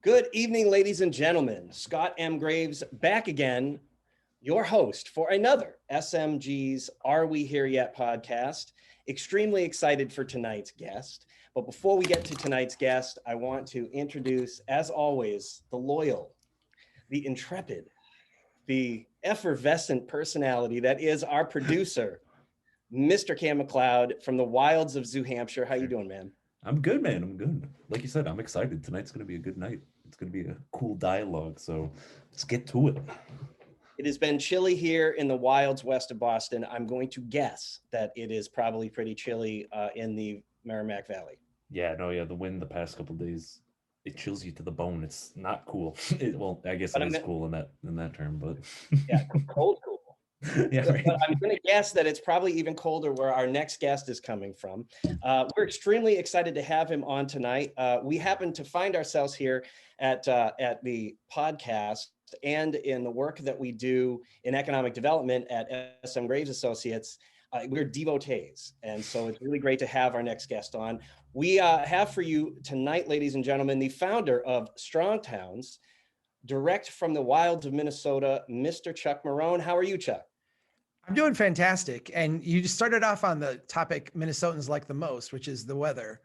Good evening, ladies and gentlemen. Scott M. Graves back again, your host for another SMG's Are We Here Yet podcast. Extremely excited for tonight's guest. But before we get to tonight's guest, I want to introduce, as always, the loyal, the intrepid, the effervescent personality that is our producer, Mr. Cam McLeod from the wilds of New Hampshire. How you doing, man? I'm good, man. I'm good. Like you said, I'm excited. Tonight's going to be a good night. It's going to be a cool dialogue. So let's get to it. It has been chilly here in the wilds west of Boston. I'm going to guess that it is probably pretty chilly in the Merrimack Valley. Yeah, the wind the past couple of days, it chills you to the bone. It's not cool. Well, I guess But it is cool in that term, but yeah, cold. yeah, right. But I'm going to guess that it's probably even colder where our next guest is coming from. We're extremely excited to have him on tonight. We happen to find ourselves here at the podcast and in the work that we do in economic development at SMGraves Associates. We're devotees, and so it's really great to have our next guest on. We have for you tonight, ladies and gentlemen, the founder of Strong Towns, direct from the wilds of Minnesota, Mr. Chuck Marohn. How are you, Chuck? I'm doing fantastic. And you just started off on the topic Minnesotans like the most, which is the weather.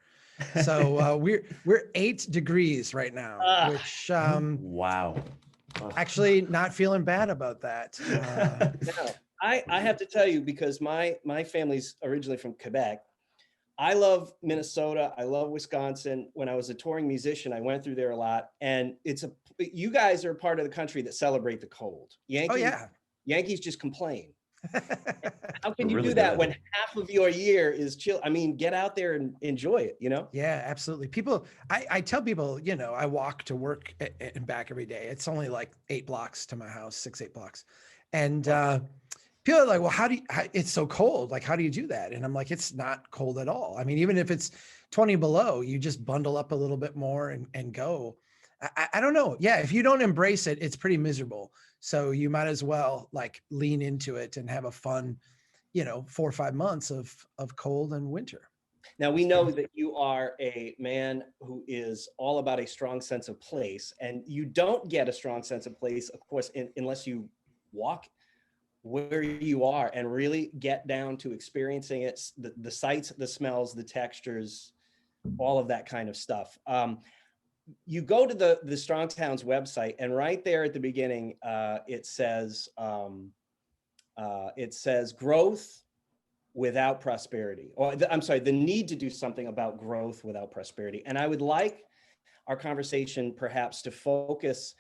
So we're 8 degrees right now, which wow. Actually not feeling bad about that. No, I have to tell you, because my family's originally from Quebec. I love Minnesota. I love Wisconsin. When I was a touring musician, I went through there a lot. And you guys are part of the country that celebrate the cold. Yankees just complain. How can you do that when half of your year is chill? I mean, get out there and enjoy it, you know? Yeah, absolutely. I tell people, I walk to work and back every day. It's only like 8 blocks to my house, 6-8 blocks. And people are like, well, it's so cold. Like, how do you do that? And I'm like, it's not cold at all. I mean, even if it's 20 below, you just bundle up a little bit more and go. I don't know. Yeah, if you don't embrace it, it's pretty miserable. So you might as well like lean into it and have a fun, 4 or 5 months of cold and winter. Now, we know that you are a man who is all about a strong sense of place, and you don't get a strong sense of place, of course, unless you walk where you are and really get down to experiencing it, the sights, the smells, the textures, all of that kind of stuff. You go to the Strong Towns website, and right there at the beginning, it says growth without prosperity, or the need to do something about growth without prosperity. And I would like our conversation perhaps to focus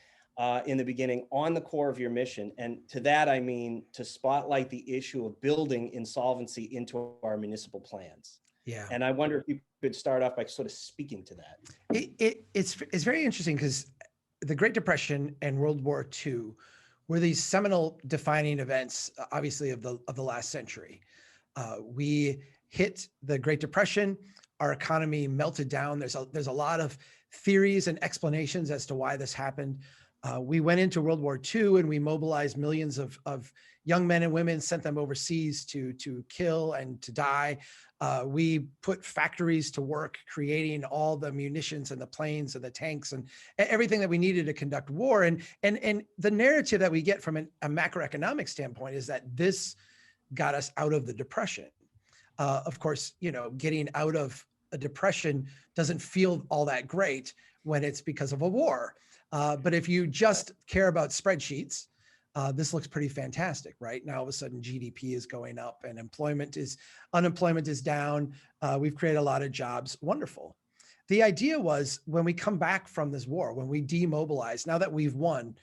in the beginning on the core of your mission. And to that, I mean, to spotlight the issue of building insolvency into our municipal plans. Yeah. And I wonder if you could start off by sort of speaking to that. It's very interesting because the Great Depression and World War II were these seminal defining events, obviously, of the last century. We hit the Great Depression, our economy melted down. There's a lot of theories and explanations as to why this happened. We went into World War II and we mobilized millions of young men and women, sent them overseas to kill and to die. We put factories to work, creating all the munitions and the planes and the tanks and everything that we needed to conduct war. And the narrative that we get from a macroeconomic standpoint is that this got us out of the Depression. Of course, getting out of a depression doesn't feel all that great when it's because of a war. But if you just care about spreadsheets, this looks pretty fantastic, right? Now, all of a sudden, GDP is going up and unemployment is down. We've created a lot of jobs. Wonderful. The idea was when we come back from this war, when we demobilize, now that we've won,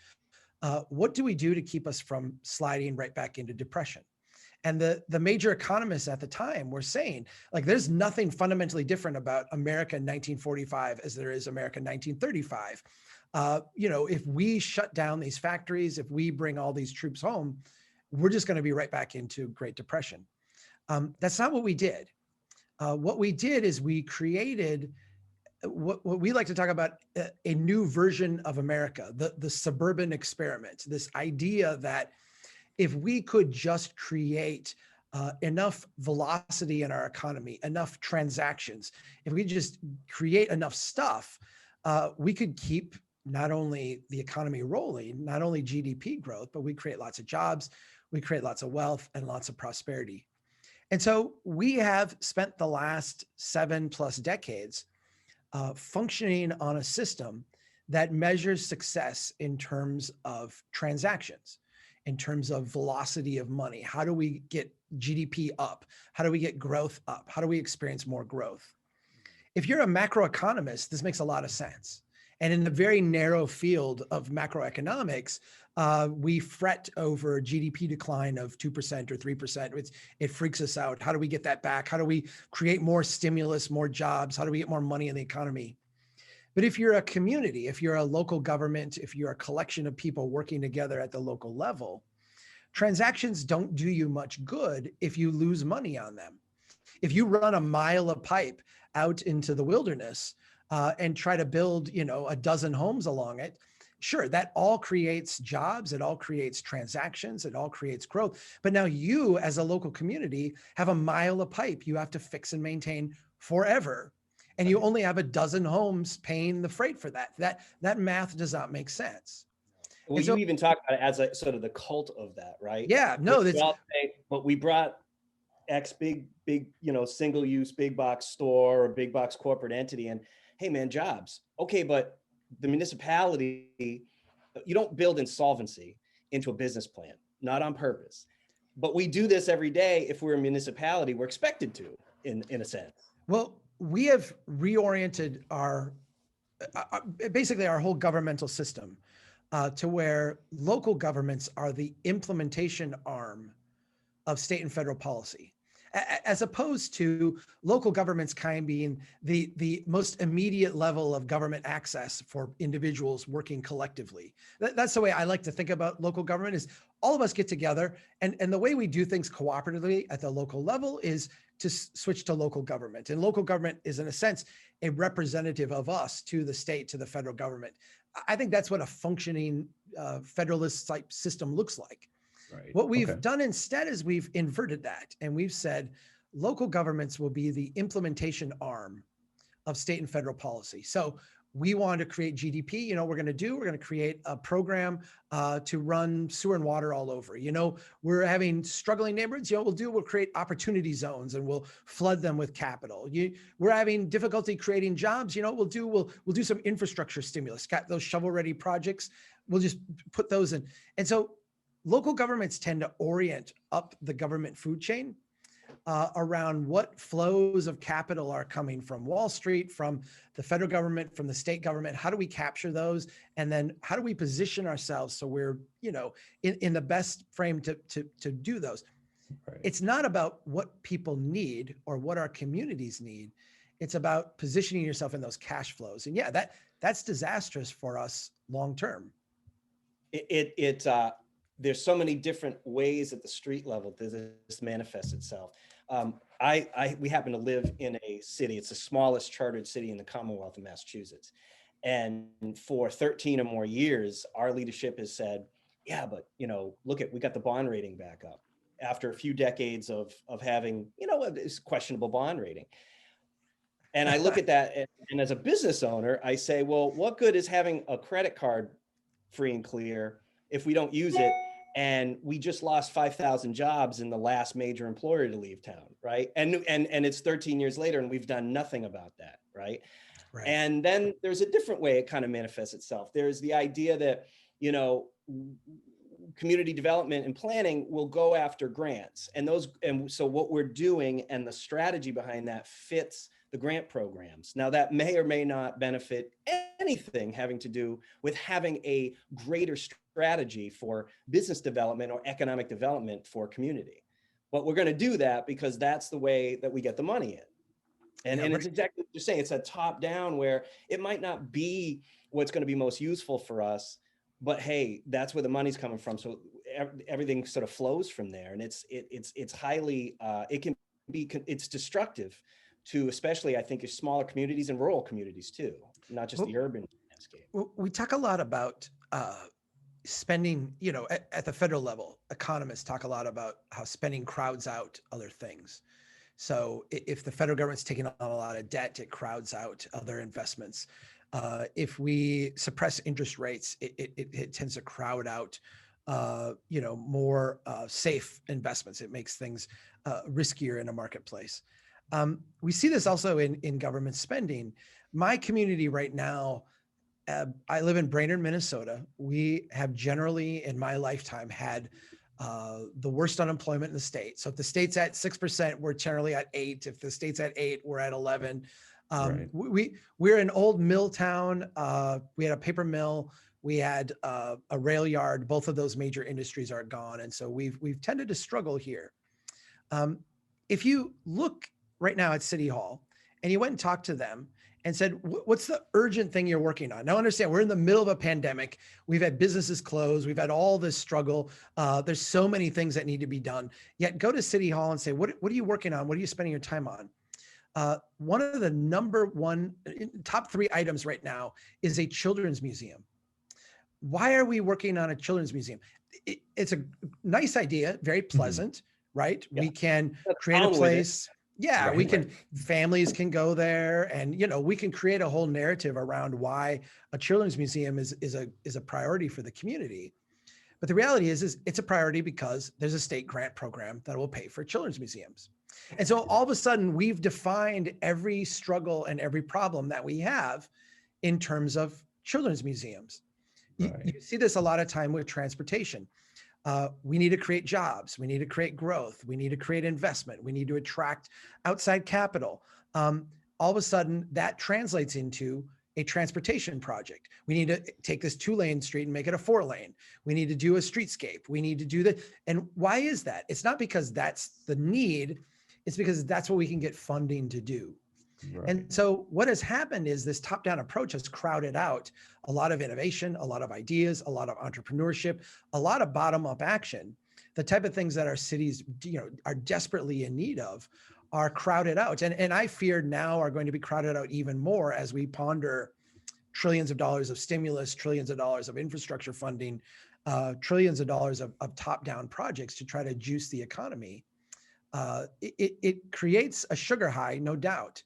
what do we do to keep us from sliding right back into depression? And the major economists at the time were saying, like, there's nothing fundamentally different about America in 1945 as there is America in 1935. If we shut down these factories, if we bring all these troops home, we're just going to be right back into Great Depression. That's not what we did. What we did is we created what we like to talk about, a new version of America, the suburban experiment, this idea that if we could just create enough velocity in our economy, enough transactions, if we just create enough stuff, we could keep not only the economy rolling, not only GDP growth, but we create lots of jobs, we create lots of wealth and lots of prosperity. And so we have spent the last 7+ decades functioning on a system that measures success in terms of transactions, in terms of velocity of money. How do we get GDP up? How do we get growth up? How do we experience more growth? If you're a macroeconomist, this makes a lot of sense. And in the very narrow field of macroeconomics, we fret over GDP decline of 2% or 3%. It freaks us out. How do we get that back? How do we create more stimulus, more jobs? How do we get more money in the economy? But if you're a community, if you're a local government, if you're a collection of people working together at the local level, transactions don't do you much good if you lose money on them. If you run a mile of pipe out into the wilderness and try to build, a dozen homes along it, sure, that all creates jobs, it all creates transactions, it all creates growth. But now you, as a local community, have a mile of pipe you have to fix and maintain forever. And you only have a dozen homes paying the freight for that. That math does not make sense. Well, you even talk about it as a sort of the cult of that, right? Yeah, no, that's. But we brought X big, single use big box store or big box corporate entity, and hey man, jobs. Okay, but the municipality, you don't build insolvency into a business plan, not on purpose. But we do this every day. If we're a municipality, we're expected to, in a sense. Well, we have reoriented basically our whole governmental system to where local governments are the implementation arm of state and federal policy, as opposed to local governments kind of being the most immediate level of government access for individuals working collectively. That's the way I like to think about local government, is all of us get together, and the way we do things cooperatively at the local level is to switch to local government. And local government is, in a sense, a representative of us to the state, to the federal government. I think that's what a functioning federalist type system looks like. Right. What we've done instead is we've inverted that, and we've said local governments will be the implementation arm of state and federal policy. So we want to create GDP. We're going to create a program to run sewer and water all over. We're having struggling neighborhoods. We'll create opportunity zones and we'll flood them with capital. We're having difficulty creating jobs. We'll do some infrastructure stimulus. Got those shovel-ready projects. We'll just put those in. And so local governments tend to orient up the government food chain around what flows of capital are coming from Wall Street, from the federal government, from the state government. How do we capture those? And then how do we position ourselves so we're, in the best frame to do those? Right. It's not about what people need or what our communities need. It's about positioning yourself in those cash flows. And yeah, that's disastrous for us long term. There's so many different ways at the street level that this manifests itself. We happen to live in a city. It's the smallest chartered city in the Commonwealth of Massachusetts. And for 13 or more years, our leadership has said, yeah, but we got the bond rating back up after a few decades of having, this questionable bond rating. And I look at that, and as a business owner, I say, well, what good is having a credit card free and clear if we don't use it? And we just lost 5,000 jobs in the last major employer to leave town, right? And it's 13 years later, and we've done nothing about that, right? Right. And then there's a different way it kind of manifests itself. There's the idea that, community development and planning will go after grants, and so what we're doing and the strategy behind that fits the grant programs. Now, that may or may not benefit anything having to do with having a greater strategy for business development or economic development for community. But we're going to do that because that's the way that we get the money in. And it's exactly what you're saying. It's a top down where it might not be what's going to be most useful for us, but hey, that's where the money's coming from. So everything sort of flows from there. And it's highly, it's destructive to, especially I think, your smaller communities and rural communities too, not just the urban landscape. We talk a lot about spending, at the federal level. Economists talk a lot about how spending crowds out other things. So if the federal government's taking on a lot of debt, it crowds out other investments. If we suppress interest rates, it tends to crowd out, more safe investments. It makes things riskier in a marketplace. We see this also in government spending. My community right now, I live in Brainerd, Minnesota. We have generally, in my lifetime, had the worst unemployment in the state. So if the state's at 6%, we're generally at 8. If the state's at 8, we're at 11. Right. We're an old mill town. We had a paper mill. We had a rail yard. Both of those major industries are gone, and so we've tended to struggle here. If you look right now at City Hall and you went and talked to them and said, what's the urgent thing you're working on? Now understand, we're in the middle of a pandemic. We've had businesses closed. We've had all this struggle. There's so many things that need to be done. Yet go to City Hall and say, what are you working on? What are you spending your time on? One of the number one top 3 items right now is a children's museum. Why are we working on a children's museum? It's a nice idea, very pleasant, right? Yeah. We can create a place. Yeah, right, we can, families can go there, and we can create a whole narrative around why a children's museum is a priority for the community. But the reality is it's a priority because there's a state grant program that will pay for children's museums. And so all of a sudden we've defined every struggle and every problem that we have in terms of children's museums. Right. You see this a lot of time with transportation. We need to create jobs. We need to create growth. We need to create investment. We need to attract outside capital. All of a sudden that translates into a transportation project. We need to take this 2-lane street and make it a 4-lane. We need to do a streetscape. We need to do that. And why is that? It's not because that's the need. It's because that's what we can get funding to do. Right. And so what has happened is this top-down approach has crowded out a lot of innovation, a lot of ideas, a lot of entrepreneurship, a lot of bottom-up action. The type of things that our cities, are desperately in need of are crowded out. And I fear now are going to be crowded out even more as we ponder trillions of dollars of stimulus, trillions of dollars of infrastructure funding, trillions of dollars of top-down projects to try to juice the economy. It creates a sugar high, no doubt.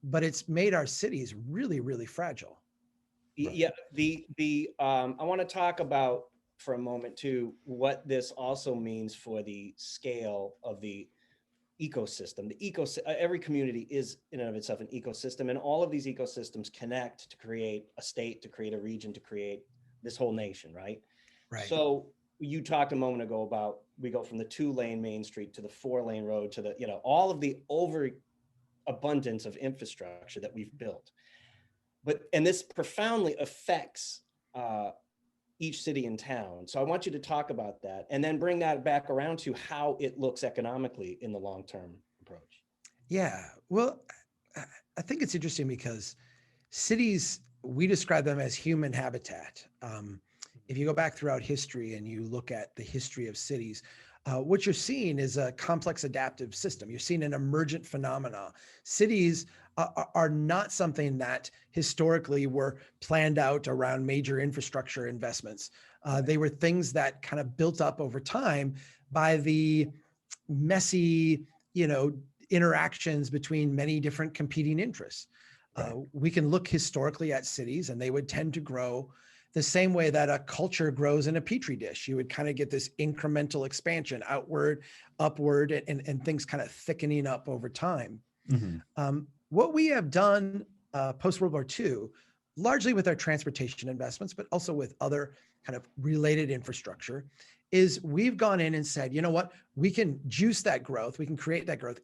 But it's made our cities really, really fragile. Yeah, I want to talk about for a moment too what this also means for the scale of the ecosystem. Every community is in and of itself an ecosystem, and all of these ecosystems connect to create a state, to create a region, to create this whole nation, right? Right. So you talked a moment ago about we go from the 2-lane Main Street to the 4-lane road to the all of the overabundance of infrastructure that we've built. And this profoundly affects each city and town. So I want you to talk about that and then bring that back around to how it looks economically in the long-term approach. Yeah, well, I think it's interesting because cities, we describe them as human habitat. If you go back throughout history and you look at the history of cities, what you're seeing is a complex adaptive system. You're seeing an emergent phenomena. Cities are not something that historically were planned out around major infrastructure investments. They were things that kind of built up over time by the messy, interactions between many different competing interests. Right. We can look historically at cities and they would tend to grow the same way that a culture grows in a petri dish. You would kind of get this incremental expansion, outward, upward, and things kind of thickening up over time. Mm-hmm. What we have done post-World War II, largely with our transportation investments, but also with other kind of related infrastructure, is we've gone in and said, you know what, we can juice that growth, we can create that growth.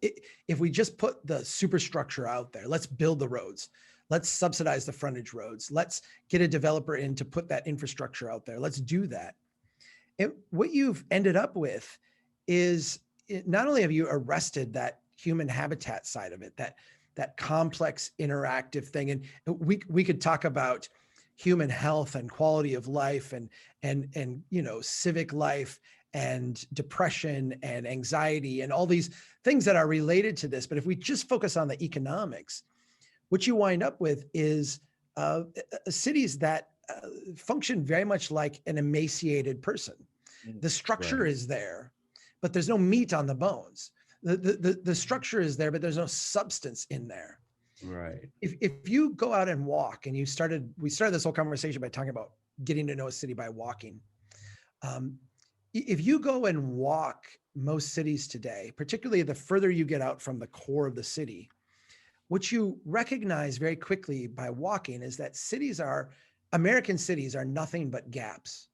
If we just put the superstructure out there, let's build the roads. Let's subsidize the frontage roads. Let's get a developer in to put that infrastructure out there. Let's do that. What you've ended up with is not only have you arrested that human habitat side of it, that complex interactive thing, and we could talk about human health and quality of life and civic life and depression and anxiety and all these things that are related to this. But if we just focus on the economics, what you wind up with is cities that function very much like an emaciated person. The structure is there, but there's no meat on the bones. The structure is there, but there's no substance in there. Right. If you go out and walk, and we started this whole conversation by talking about getting to know a city by walking. If you go and walk most cities today, particularly the further you get out from the core of the city, what you recognize very quickly by walking is that American cities are nothing but gaps.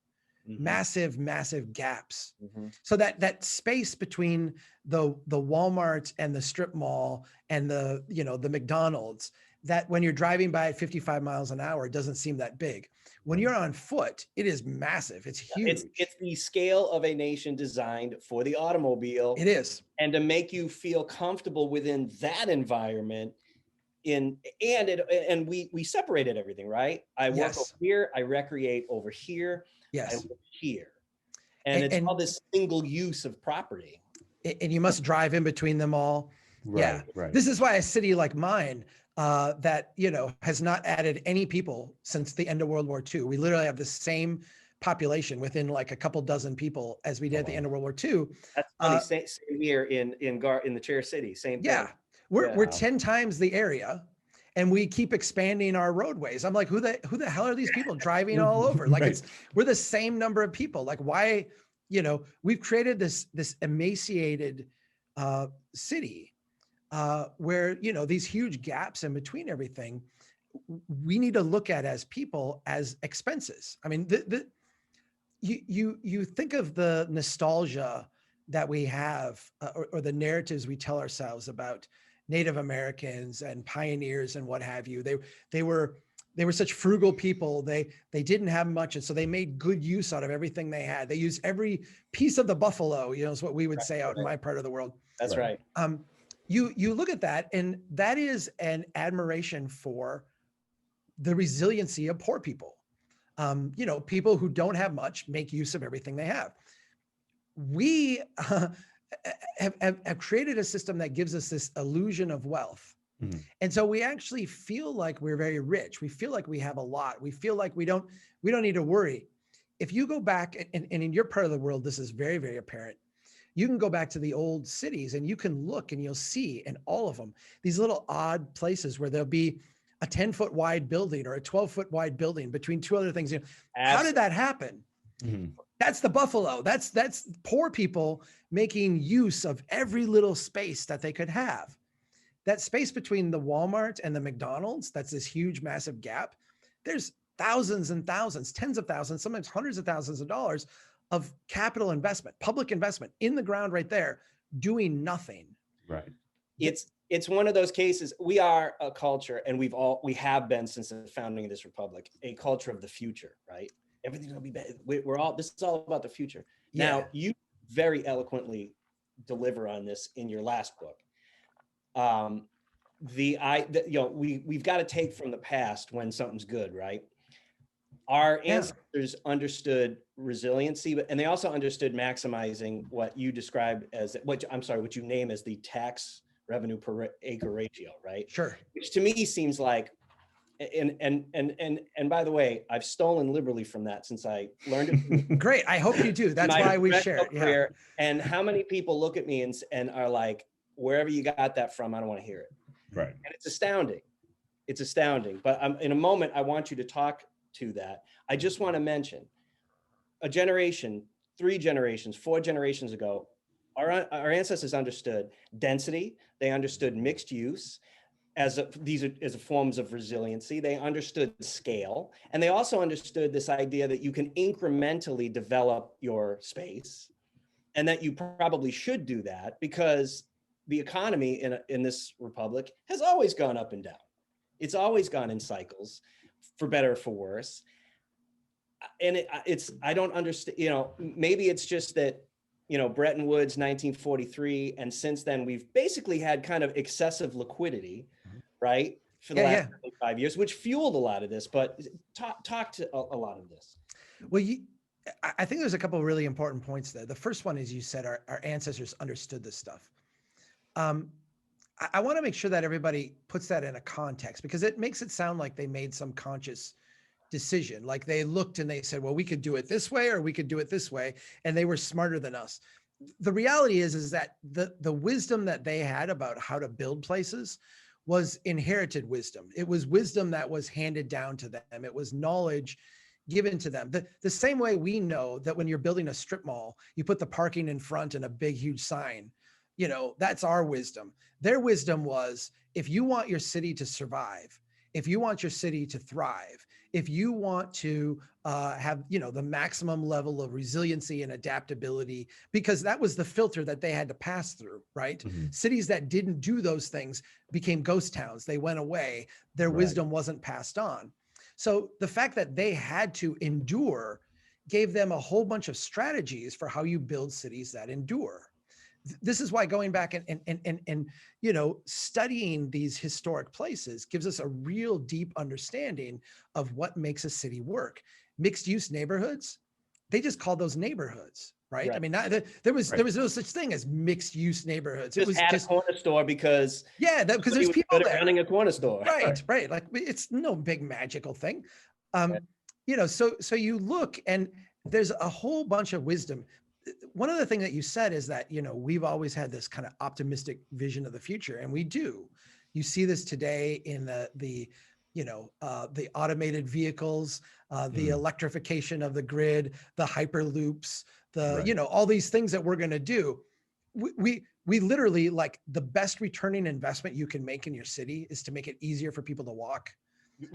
Massive, massive gaps. So that space between the Walmart and the strip mall and the McDonald's, that when you're driving by at 55 miles an hour, it doesn't seem that big. When you're on foot, it is massive. It's huge. It's the scale of a nation designed for the automobile. It is. And to make you feel comfortable within that environment, and we separated everything, right? I work over here, I recreate over here, I live here. And it's all this single use of property. And you must drive in between them all. Right, right. This is why a city like mine, that has not added any people since the end of World War II. We literally have the same population within like a couple dozen people as we did at the end of World War II. That's funny. Same here in the Chair City. Same thing. We're 10 times the area, and we keep expanding our roadways. I'm like, who the hell are these people driving all over? Like we're the same number of people. Like why, we've created this emaciated city where, these huge gaps in between everything, we need to look at as people as expenses. I mean, you think of the nostalgia that we have or the narratives we tell ourselves about Native Americans and pioneers and what have you. They were such frugal people. They didn't have much, and so they made good use out of everything they had. They used every piece of the buffalo, is what we would say out in my part of the world. That's right. You look at that, and that is an admiration for the resiliency of poor people. People who don't have much make use of everything they have. We have created a system that gives us this illusion of wealth. And so we actually feel like we're very rich. We feel like we have a lot. We feel like we don't need to worry. If you go back, and in your part of the world, this is very, very apparent. You can go back to the old cities and you can look and you'll see in all of them, these little odd places where there'll be a 10-foot wide building or a 12-foot wide building between two other things. How did that happen? That's the buffalo. That's poor people making use of every little space that they could have. That space between the Walmart and the McDonald's, that's this huge, massive gap. There's thousands and thousands, tens of thousands, sometimes hundreds of thousands of dollars of capital investment, public investment in the ground right there, doing nothing. Right. It's one of those cases. We are a culture, and we have been since the founding of this republic, a culture of the future, right? Everything's gonna be better. This is all about the future. Now, you very eloquently deliver on this in your last book. We've got to take from the past when something's good, right? Our ancestors understood resiliency, and they also understood maximizing what you describe as what you name as the tax revenue per acre ratio, right? Sure. Which to me seems like, and by the way, I've stolen liberally from that since I learned it. Great. I hope you do. That's why we share it. Yeah. And how many people look at me and are like, wherever you got that from, I don't want to hear it. Right. And it's astounding. It's astounding. But in a moment, I want you to talk to that. I just want to mention a generation, 3 generations, 4 generations ago, our ancestors understood density. They understood mixed use as forms of resiliency. They understood scale. And they also understood this idea that you can incrementally develop your space, and that you probably should do that because the economy in this republic has always gone up and down. It's always gone in cycles, for better or for worse. And I don't understand, maybe it's just that, Bretton Woods, 1943, and since then we've basically had kind of excessive liquidity, right? For the last 5 years, which fueled a lot of this, but talk to a lot of this. Well, I think there's a couple of really important points there. The first one is, you said our ancestors understood this stuff. I want to make sure that everybody puts that in a context, because it makes it sound like they made some conscious decision. Like they looked and they said, well, we could do it this way, or we could do it this way. And they were smarter than us. The reality is that the wisdom that they had about how to build places was inherited wisdom. It was wisdom that was handed down to them. It was knowledge given to them. The same way we know that when you're building a strip mall, you put the parking in front and a big, huge sign. That's our wisdom. Their wisdom was, if you want your city to survive, if you want your city to thrive, if you want to have, the maximum level of resiliency and adaptability, because that was the filter that they had to pass through, right? Mm-hmm. Cities that didn't do those things became ghost towns. They went away. Their wisdom wasn't passed on. So the fact that they had to endure gave them a whole bunch of strategies for how you build cities that endure. This is why going back and studying these historic places gives us a real deep understanding of what makes a city work. Mixed use neighborhoods, they just called those neighborhoods, right? I mean, there was no such thing as mixed use neighborhoods. It was just a corner store because because there's people there running a corner store. Right. Like, it's no big magical thing. So you look and there's a whole bunch of wisdom. One of the things that you said is that, we've always had this kind of optimistic vision of the future, and we do. You see this today in the automated vehicles, the electrification of the grid, the hyperloops, all these things that we're going to do. We literally, like, the best returning investment you can make in your city is to make it easier for people to walk.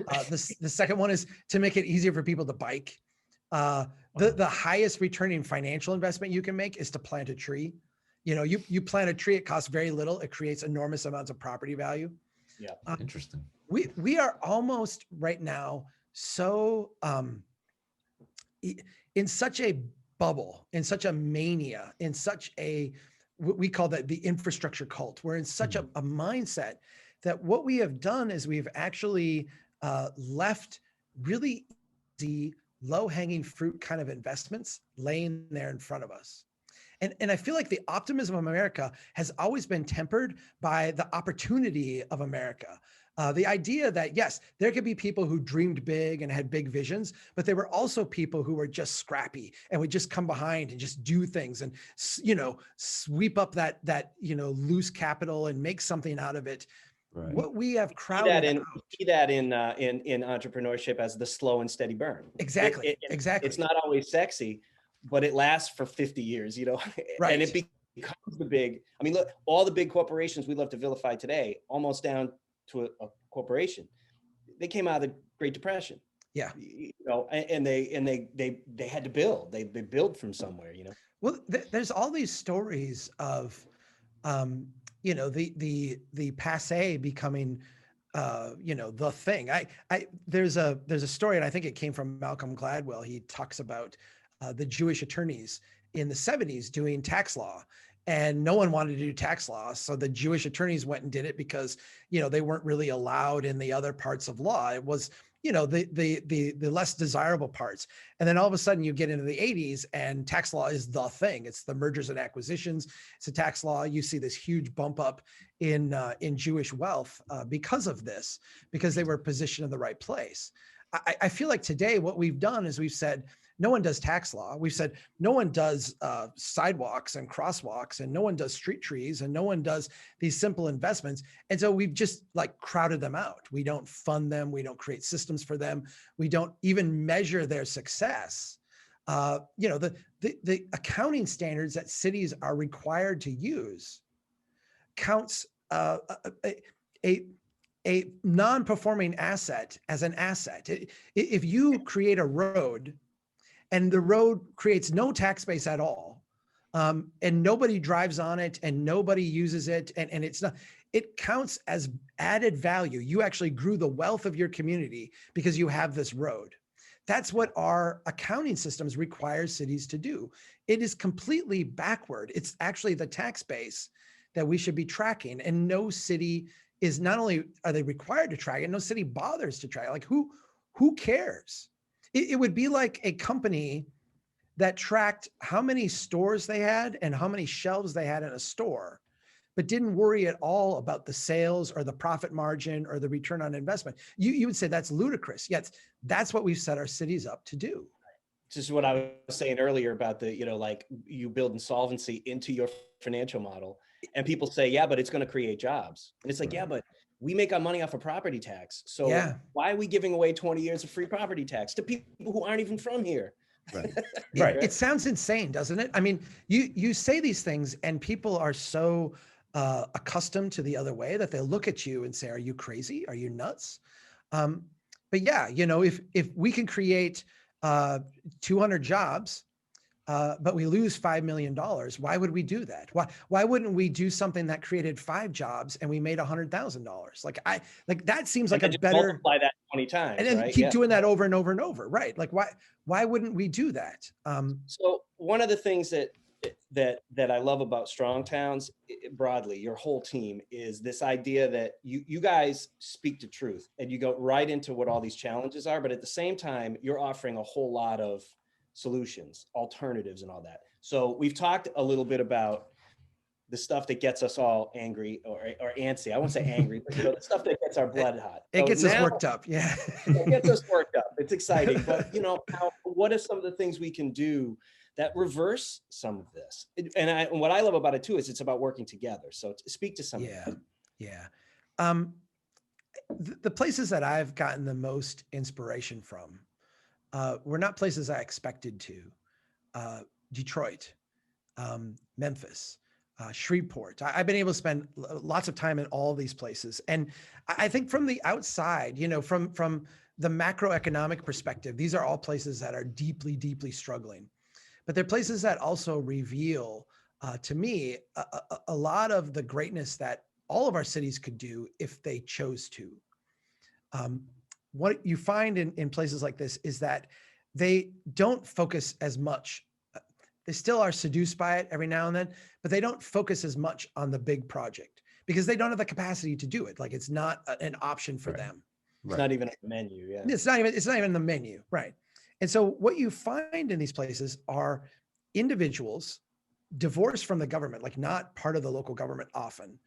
The second one is to make it easier for people to bike. The highest returning financial investment you can make is to plant a tree. You plant a tree, it costs very little. It creates enormous amounts of property value. Yeah. Interesting. We are almost right now so in such a bubble, in such a mania, in such a, we call that the infrastructure cult. We're in such a mindset that what we have done is we've actually left really easy, low-hanging fruit kind of investments laying there in front of us. And I feel like the optimism of America has always been tempered by the opportunity of America. The idea that, yes, there could be people who dreamed big and had big visions, but there were also people who were just scrappy and would just come behind and just do things and, sweep up that loose capital and make something out of it. Right. What we have crowded see that in entrepreneurship as the slow and steady burn. Exactly. Exactly. It's not always sexy, but it lasts for 50 years, Right. And it becomes the big. I mean, look, all the big corporations we love to vilify today, almost down to a corporation, they came out of the Great Depression. Yeah. And they had to build. They build from somewhere. Well, there's all these stories of. The passe becoming, the thing. There's a story, and I think it came from Malcolm Gladwell. He talks about the Jewish attorneys in the 70s doing tax law, and no one wanted to do tax law. So the Jewish attorneys went and did it because, they weren't really allowed in the other parts of law. It was, the less desirable parts. And then all of a sudden you get into the 80s and tax law is the thing. It's the mergers and acquisitions. It's a tax law. You see this huge bump up in Jewish wealth because of this, because they were positioned in the right place. I feel like today what we've done is we've said, no one does tax law. We've said no one does sidewalks and crosswalks, and no one does street trees, and no one does these simple investments. And so we've just crowded them out. We don't fund them. We don't create systems for them. We don't even measure their success. The accounting standards that cities are required to use counts a non-performing asset as an asset. If you create a road and the road creates no tax base at all, and nobody drives on it and nobody uses it, and it counts as added value. You actually grew the wealth of your community because you have this road. That's what our accounting systems require cities to do. It is completely backward. It's actually the tax base that we should be tracking, and no city is, not only are they required to track it, no city bothers to track it. Who cares? It would be like a company that tracked how many stores they had and how many shelves they had in a store, but didn't worry at all about the sales or the profit margin or the return on investment. You would say that's ludicrous. Yet that's what we've set our cities up to do. This is what I was saying earlier about you build insolvency into your financial model, and people say, yeah, but it's going to create jobs. And it's like, yeah, but we make our money off of property tax. So Yeah. why are we giving away 20 years of free property tax to people who aren't even from here? Right. Right. It sounds insane, doesn't it? I mean, you say these things and people are so accustomed to the other way that they'll look at you and say, are you crazy? Are you nuts? But yeah, if we can create 200 jobs, but we lose $5 million, why would we do that? Why wouldn't we do something that created 5 jobs and we made $100,000? Like that seems like a better, multiply that 20 times, and then right? keep doing that over and over and over, right? Like why wouldn't we do that? So one of the things that I love about Strong Towns broadly, your whole team, is this idea that you guys speak to truth and you go right into what all these challenges are, but at the same time, you're offering a whole lot of solutions, alternatives, and all that. So we've talked a little bit about the stuff that gets us all angry or antsy. I won't say angry, but the stuff that gets our blood hot. It gets us worked up. Yeah. It gets us worked up. It's exciting. But what are some of the things we can do that reverse some of this? And what I love about it too is it's about working together. So speak to some of that. Yeah. The places that I've gotten the most inspiration from were not places I expected to. Detroit, Memphis, Shreveport. I've been able to spend lots of time in all these places. And I think from the outside, from the macroeconomic perspective, these are all places that are deeply, deeply struggling. But they're places that also reveal to me a lot of the greatness that all of our cities could do if they chose to. What you find in places like this is that they don't focus as much. They still are seduced by it every now and then, but they don't focus as much on the big project because they don't have the capacity to do it. Like it's not an option for them. It's not even on the menu. Yeah. It's not even the menu. Right. And so what you find in these places are individuals divorced from the government, like not part of the local government often,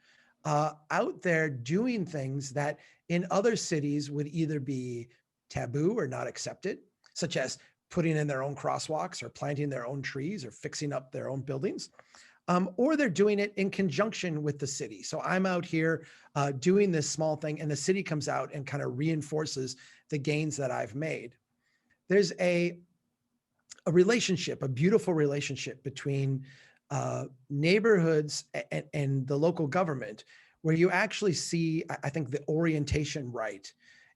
out there doing things that in other cities would either be taboo or not accepted, such as putting in their own crosswalks or planting their own trees or fixing up their own buildings, or they're doing it in conjunction with the city. So I'm out here doing this small thing and the city comes out and kind of reinforces the gains that I've made. There's a relationship, a beautiful relationship between neighborhoods and the local government, where you actually see, I think, the orientation right.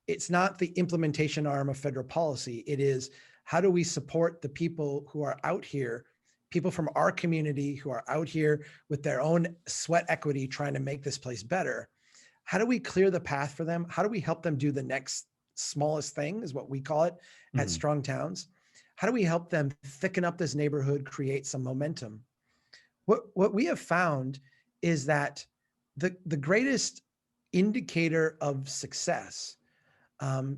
It's not the implementation arm of federal policy. It is, how do we support the people who are out here, people from our community who are out here with their own sweat equity trying to make this place better? How do we clear the path for them? How do we help them do the next smallest thing, is what we call it at Strong Towns? How do we help them thicken up this neighborhood, create some momentum? What we have found is that the greatest indicator of success, and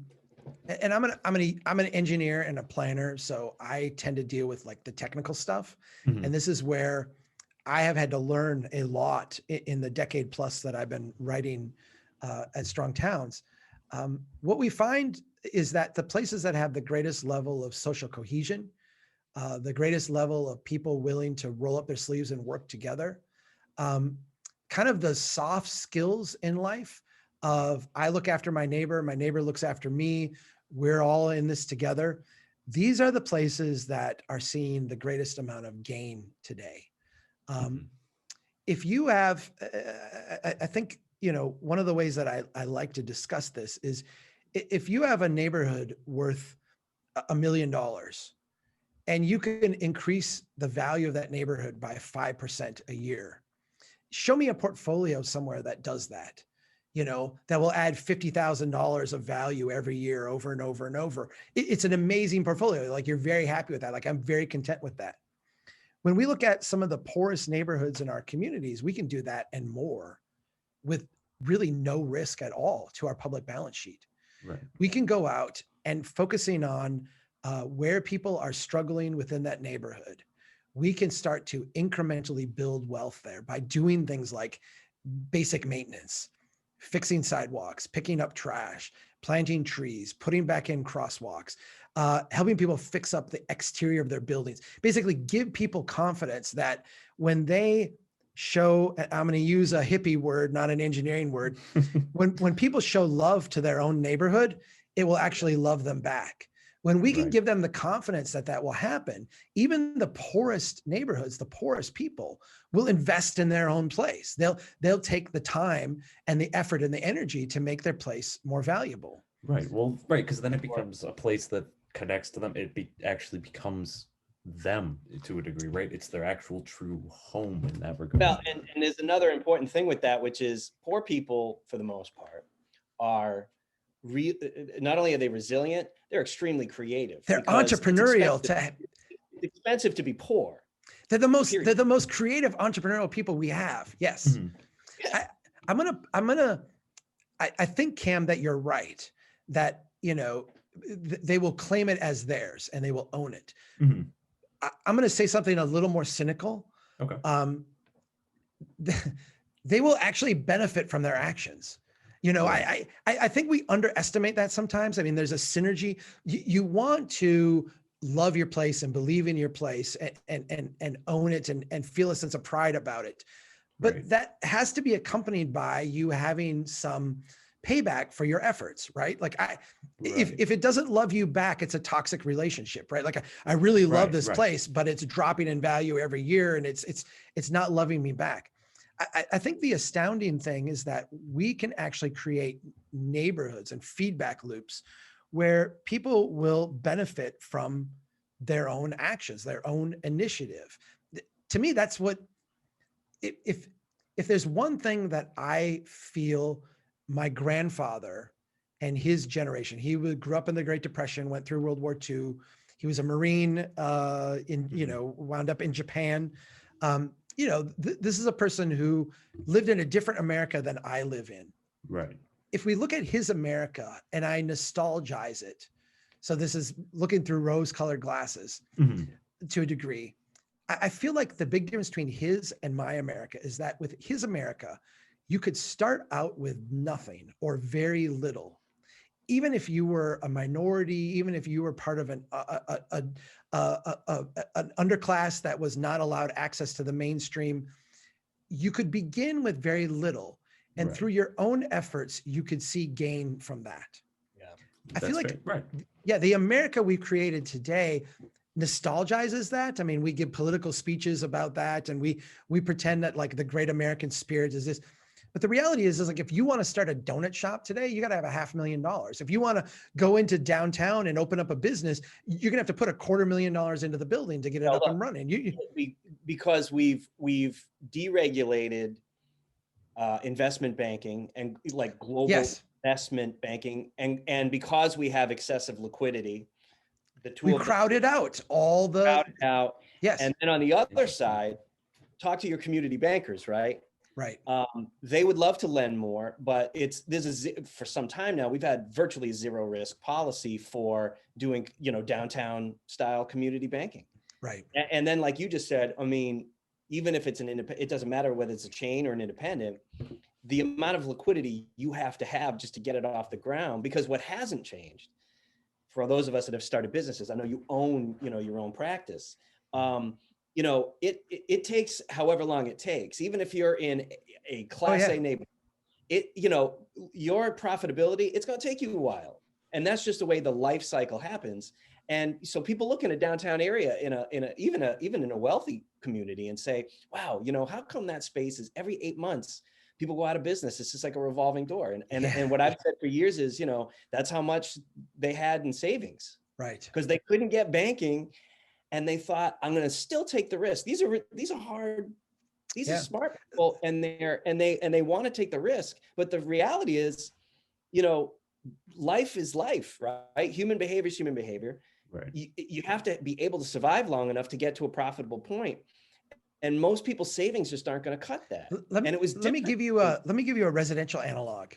I'm an engineer and a planner, so I tend to deal with like the technical stuff. And this is where I have had to learn a lot in the decade plus that I've been writing at Strong Towns. What we find is that the places that have the greatest level of social cohesion, the greatest level of people willing to roll up their sleeves and work together, kind of the soft skills in life of I look after my neighbor looks after me, we're all in this together. These are the places that are seeing the greatest amount of gain today. If you have, I think, one of the ways that I like to discuss this is if you have a neighborhood worth $1 million and you can increase the value of that neighborhood by 5% a year, show me a portfolio somewhere that does that, that will add $50,000 of value every year over and over and over. It's an amazing portfolio. Like, you're very happy with that. Like, I'm very content with that. When we look at some of the poorest neighborhoods in our communities, we can do that and more with really no risk at all to our public balance sheet. Right. We can go out and focusing on where people are struggling within that neighborhood. We can start to incrementally build wealth there by doing things like basic maintenance, fixing sidewalks, picking up trash, planting trees, putting back in crosswalks, helping people fix up the exterior of their buildings. Basically give people confidence that when they show, I'm going to use a hippie word, not an engineering word. When people show love to their own neighborhood, it will actually love them back. When we can give them the confidence that that will happen, even the poorest neighborhoods, the poorest people will invest in their own place. They'll take the time and the effort and the energy to make their place more valuable. Right. Well, right, because then it becomes a place that connects to them. It actually becomes them to a degree, right? It's their actual true home in that regard. Well, and there's another important thing with that, which is poor people, for the most part, are not only are they resilient, they're extremely creative. They're entrepreneurial. It's expensive to be poor. They're the most creative entrepreneurial people we have. Yes. Mm-hmm. I think, Cam, that you're right, that, you know, they will claim it as theirs and they will own it. Mm-hmm. I'm going to say something a little more cynical. Okay. They will actually benefit from their actions. You know, right. I think we underestimate that sometimes. I mean, there's a synergy. You want to love your place and believe in your place and own it and feel a sense of pride about it. But right. That has to be accompanied by you having some payback for your efforts, right? Like if it doesn't love you back, it's a toxic relationship, right? Like I really love this place, but it's dropping in value every year and it's not loving me back. I think the astounding thing is that we can actually create neighborhoods and feedback loops where people will benefit from their own actions, their own initiative. To me, that's what, if there's one thing that I feel my grandfather and his generation, he grew up in the Great Depression, went through World War II. He was a Marine, wound up in Japan. This is a person who lived in a different America than I live in. Right. If we look at his America and I nostalgize it, so this is looking through rose-colored glasses to a degree, I feel like the big difference between his and my America is that with his America, you could start out with nothing or very little. Even if you were a minority, even if you were part of an underclass that was not allowed access to the mainstream, you could begin with very little. And through your own efforts, you could see gain from that. Yeah, I feel like, the America we've created today nostalgizes that. I mean, we give political speeches about that, and we pretend that like the great American spirit is this. But the reality is like, if you want to start a donut shop today, you got to have $500,000. If you want to go into downtown and open up a business, you're going to have to put $250,000 into the building to get it up and running. Because we've deregulated investment banking and like global investment banking, and because we have excessive liquidity, we crowded out all the crowded out. Yes. And then on the other side, talk to your community bankers, right? Right. They would love to lend more, but for some time now, we've had virtually zero risk policy for doing, downtown style community banking. Right. And then, like you just said, I mean, even if it's it doesn't matter whether it's a chain or an independent, the amount of liquidity you have to have just to get it off the ground, because what hasn't changed for those of us that have started businesses, I know you own, your own practice. It takes however long it takes, even if you're in a class A neighborhood, your profitability, it's going to take you a while. And that's just the way the life cycle happens. And so people look in a downtown area even in a wealthy community and say, wow, how come that space is every 8 months, people go out of business? It's just like a revolving door. And what I've said for years is, that's how much they had in savings. Right. Because they couldn't get banking. And they thought, I'm going to still take the risk. These are hard. These are smart people, and they want to take the risk. But the reality is, life is life, right? Human behavior is human behavior. Right. You have to be able to survive long enough to get to a profitable point. And most people's savings just aren't going to cut that. Let me give you a residential analog,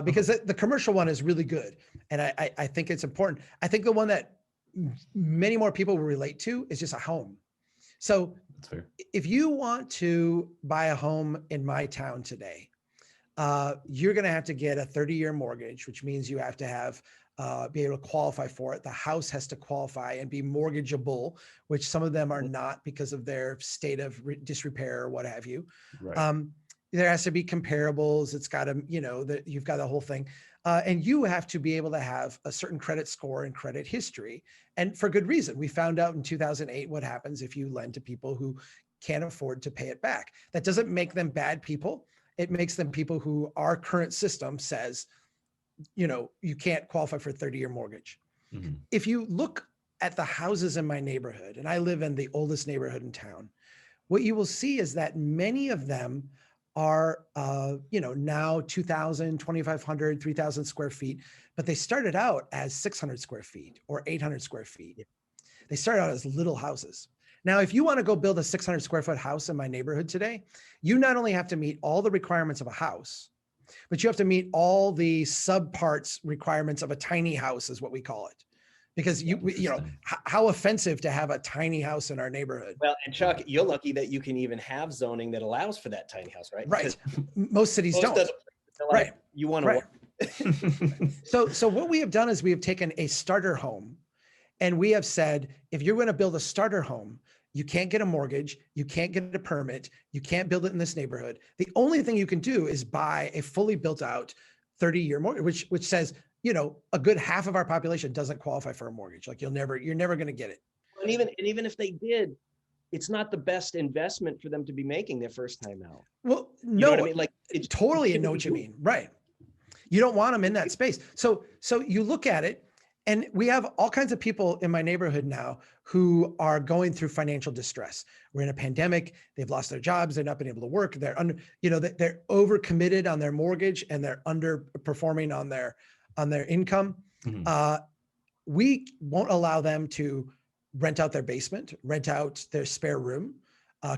because the commercial one is really good, and I think it's important. I think the one that many more people will relate to is just a home. So that's fair. If you want to buy a home in my town today, you're going to have to get a 30-year mortgage, which means you have to have be able to qualify for it. The house has to qualify and be mortgageable, which some of them are not because of their state of disrepair or what have you. Right. There has to be comparables. It's got to, that you've got the whole thing. And you have to be able to have a certain credit score and credit history. And for good reason. We found out in 2008 what happens if you lend to people who can't afford to pay it back. That doesn't make them bad people. It makes them people who our current system says, you can't qualify for a 30-year mortgage. Mm-hmm. If you look at the houses in my neighborhood, and I live in the oldest neighborhood in town, what you will see is that many of them are, now 2,000, 2,500, 3,000 square feet, but they started out as 600 square feet or 800 square feet. They started out as little houses. Now, if you want to go build a 600 square foot house in my neighborhood today, you not only have to meet all the requirements of a house, but you have to meet all the subparts requirements of a tiny house, is what we call it. Because how offensive to have a tiny house in our neighborhood. Well, and Chuck, you're lucky that you can even have zoning that allows for that tiny house, right? Right. Most cities don't. Right. You want to. Right. So what we have done is we have taken a starter home, and we have said, if you're going to build a starter home, you can't get a mortgage, you can't get a permit, you can't build it in this neighborhood. The only thing you can do is buy a fully built out 30-year mortgage, which says, a good half of our population doesn't qualify for a mortgage. Like you're never going to get it. And even if they did, it's not the best investment for them to be making their first time out. Well, no, you know what I mean? Like it's totally know what you mean. Right. You don't want them in that space. So you look at it, and we have all kinds of people in my neighborhood now who are going through financial distress. We're in a pandemic. They've lost their jobs. They're not been able to work. They're under, they're overcommitted on their mortgage, and they're underperforming on their income. Mm-hmm. We won't allow them to rent out their basement, rent out their spare room,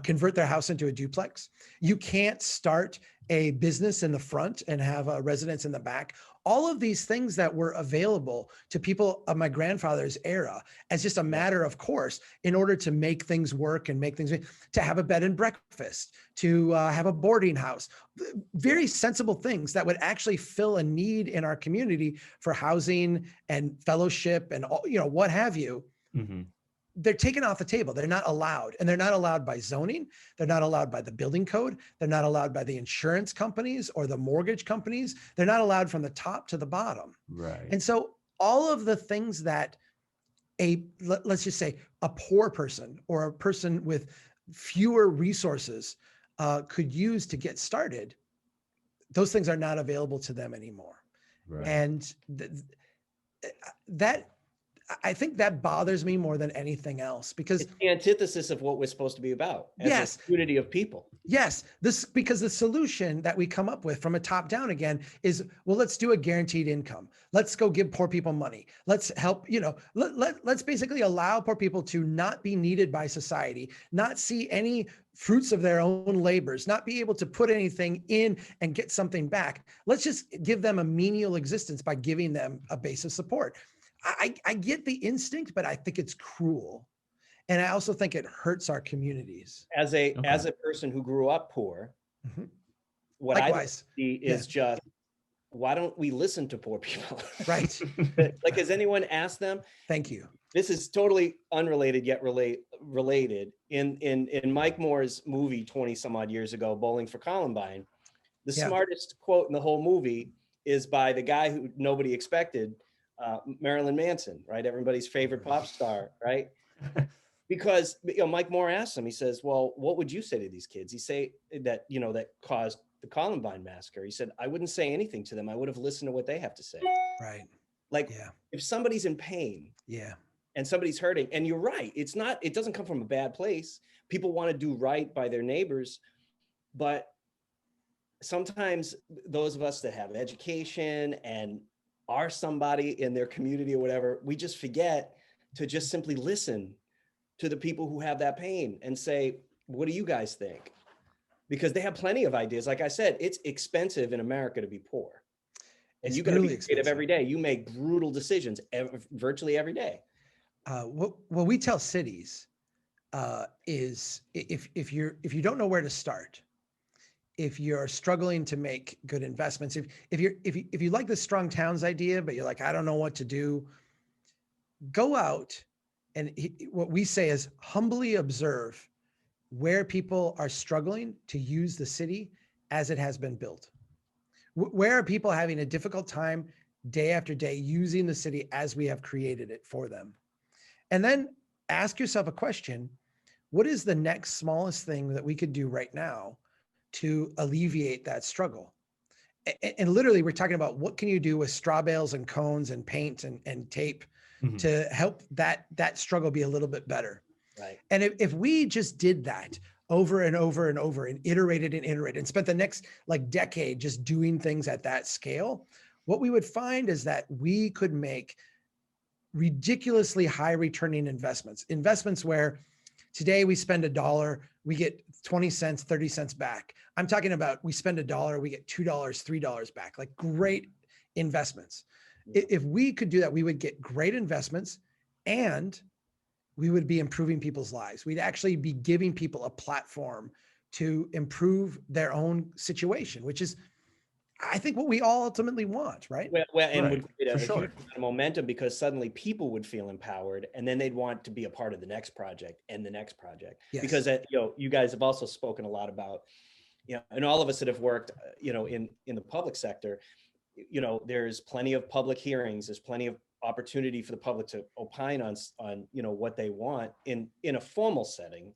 convert their house into a duplex. You can't start a business in the front and have a residence in the back. All of these things that were available to people of my grandfather's era as just a matter of course, in order to make things work and to have a bed and breakfast, to have a boarding house, very sensible things that would actually fill a need in our community for housing and fellowship and what have you. Mm-hmm. They're taken off the table. They're not allowed. And they're not allowed by zoning. They're not allowed by the building code. They're not allowed by the insurance companies or the mortgage companies. They're not allowed from the top to the bottom. Right. And so all of the things that let's just say a poor person or a person with fewer resources could use to get started, those things are not available to them anymore. Right. And I think that bothers me more than anything else, because it's the antithesis of what we're supposed to be about as a community of people. Yes, because the solution that we come up with from a top down again is, well, let's do a guaranteed income. Let's go give poor people money. Let's help, let's basically allow poor people to not be needed by society, not see any fruits of their own labors, not be able to put anything in and get something back. Let's just give them a menial existence by giving them a base of support. I get the instinct, but I think it's cruel. And I also think it hurts our communities. As a person who grew up poor, mm-hmm. what Likewise. I see is just, why don't we listen to poor people? Right. Like, has anyone asked them? Thank you. This is totally unrelated yet related. In Mike Moore's movie 20 some odd years ago, Bowling for Columbine, the smartest quote in the whole movie is by the guy who nobody expected, Marilyn Manson, right? Everybody's favorite pop star, right? Because Mike Moore asked him, he says, well, what would you say to these kids? He say that, that caused the Columbine massacre. He said, I wouldn't say anything to them. I would have listened to what they have to say. Right. Like if somebody's in pain and somebody's hurting, and you're right, it doesn't come from a bad place. People want to do right by their neighbors, but sometimes those of us that have education and are somebody in their community or whatever, we just forget to just simply listen to the people who have that pain and say, what do you guys think? Because they have plenty of ideas. Like I said, it's expensive in America to be poor. And you got to be creative every day. You make brutal decisions virtually every day. What we tell cities is if you don't know where to start, if you're struggling to make good investments, if you like the strong towns idea, but you're like, I don't know what to do, go out and what we say is humbly observe where people are struggling to use the city as it has been built. Where are people having a difficult time day after day using the city as we have created it for them? And then ask yourself a question: what is the next smallest thing that we could do right now to alleviate that struggle? And literally, we're talking about what can you do with straw bales and cones and paint and tape to help that struggle be a little bit better. Right. And if we just did that over and over and over and iterated and spent the next like decade just doing things at that scale, what we would find is that we could make ridiculously high returning investments where today we spend $1, we get 20 cents, 30 cents back. I'm talking about we spend $1, we get $2, $3 back, like great investments. If we could do that, we would get great investments and we would be improving people's lives. We'd actually be giving people a platform to improve their own situation, which is, I think, what we all ultimately want, right? Well, and Right, would create a for sure. huge amount of momentum, because suddenly people would feel empowered, and then they'd want to be a part of the next project and the next project. Yes. Because you guys have also spoken a lot about, and all of us that have worked, in the public sector, there's plenty of public hearings, there's plenty of opportunity for the public to opine on what they want in a formal setting,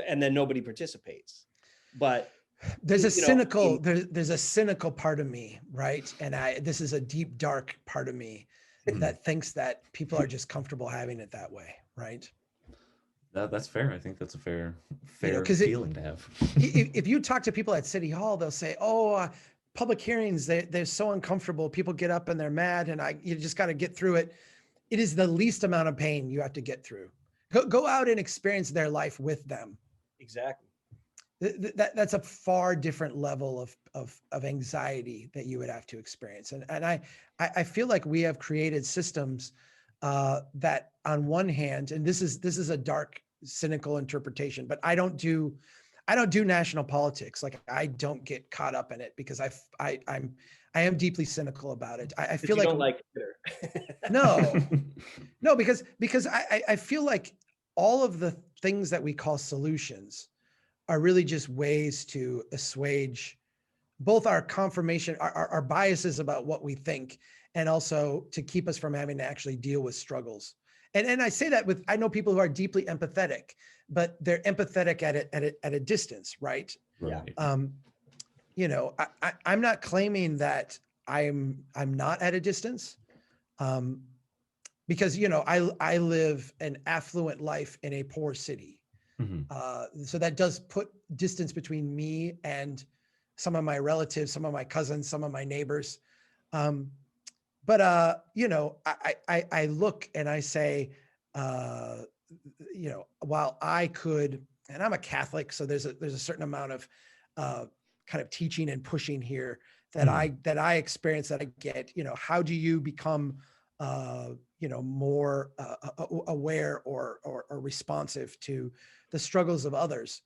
and then nobody participates. But there's a cynical there's a cynical part of me, right? And this is a deep, dark part of me that thinks that people are just comfortable having it that way, right? That's fair. I think that's a fair feeling to have. If you talk to people at City Hall, they'll say, "Oh, public hearings, they're so uncomfortable. People get up and they're mad, and you just got to get through it." It is the least amount of pain you have to get through. Go out and experience their life with them. Exactly. That's a far different level of anxiety that you would have to experience. And I feel like we have created systems that, on one hand, and this is a dark, cynical interpretation, but I don't do national politics. Like, I don't get caught up in it because I am deeply cynical about it. I feel like, don't like Twitter. no, because I feel like all of the things that we call solutions are really just ways to assuage both our confirmation, our biases about what we think, and also to keep us from having to actually deal with struggles. And I say that I know people who are deeply empathetic, but they're empathetic at a distance, right? Right. I'm not claiming that I'm not at a distance, because I live an affluent life in a poor city. So that does put distance between me and some of my relatives, some of my cousins, some of my neighbors. But I look and I say, while I could, and I'm a Catholic, so there's a certain amount of kind of teaching and pushing here that I experience, that I get. How do you become more aware or responsive to the struggles of others?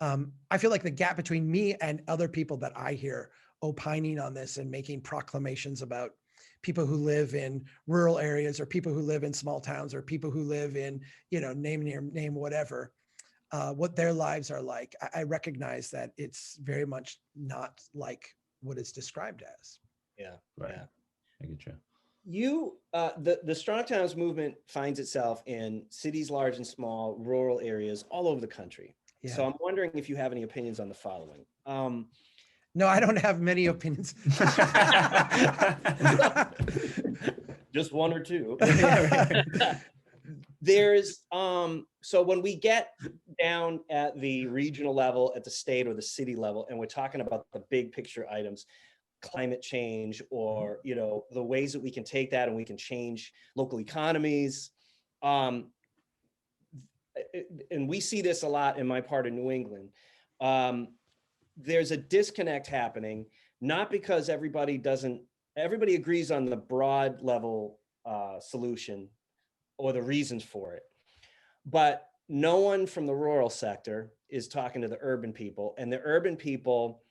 I feel like the gap between me and other people that I hear opining on this and making proclamations about people who live in rural areas, or people who live in small towns, or people who live in, name whatever, what their lives are like. I recognize that it's very much not like what it's described as. Yeah. Right. Yeah. I get you. The Strong Towns movement finds itself in cities large and small, rural areas all over the country. Yeah. So I'm wondering if you have any opinions on the following. No, I don't have many opinions. Just one or two. There's so when we get down at the regional level, at the state or the city level, and we're talking about the big picture items, climate change, or the ways that we can take that and we can change local economies, and we see this a lot in my part of New England. There's a disconnect happening, not because everybody agrees on the broad level solution or the reasons for it, but no one from the rural sector is talking to the urban people, and the urban people,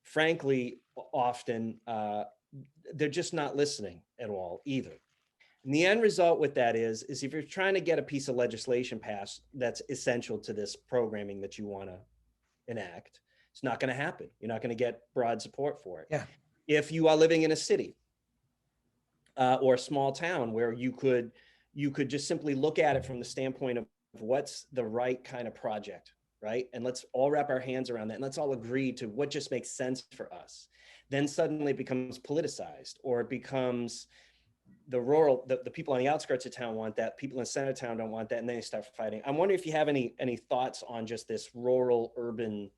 frankly, often they're just not listening at all either. And the end result with that is if you're trying to get a piece of legislation passed that's essential to this programming that you want to enact, it's not going to happen. You're not going to get broad support for it. Yeah. If you are living in a city or a small town where you could just simply look at it from the standpoint of what's the right kind of project, right? And let's all wrap our hands around that, and let's all agree to what just makes sense for us. Then suddenly it becomes politicized, or it becomes the rural, the people on the outskirts of town want that, people in the center of town don't want that, and then they start fighting. I'm wondering if you have any thoughts on just this rural urban,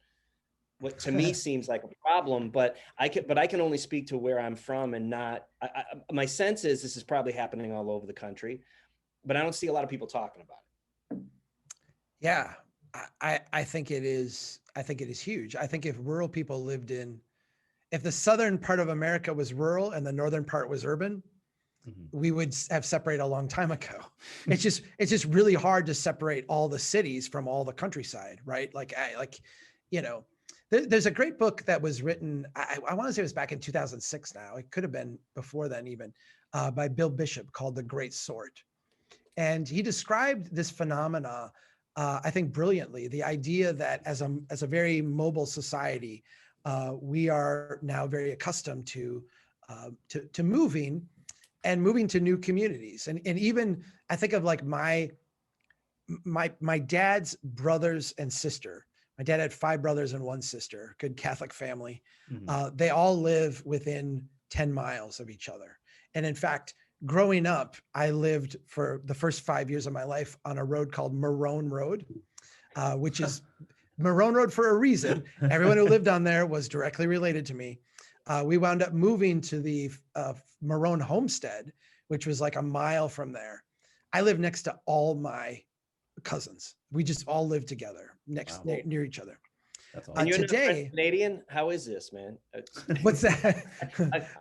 what to me seems like a problem, but I can only speak to where I'm from, and not, my sense is this is probably happening all over the country, but I don't see a lot of people talking about it. Yeah, I think it is. I think it is huge. I think if rural people lived if the southern part of America was rural and the northern part was urban, we would have separated a long time ago. It's just really hard to separate all the cities from all the countryside, right? There's a great book that was written, I want to say it was back in 2006 now. It could have been before then even, by Bill Bishop, called The Great Sort. And he described this phenomena, I think brilliantly, the idea that as a very mobile society, we are now very accustomed to moving to new communities. And even I think of like my dad's brothers and sister. My dad had 5 brothers and 1 sister, good Catholic family. They all live within 10 miles of each other. And in fact, growing up, I lived for the first 5 years of my life on a road called Marohn Road, which is Marohn Road for a reason. Everyone who lived on there was directly related to me. We wound up moving to the Marohn homestead, which was like a mile from there. I lived next to all my cousins. We just all lived together near each other. That's awesome. And you're today, not French Canadian? How is this, man? What's that?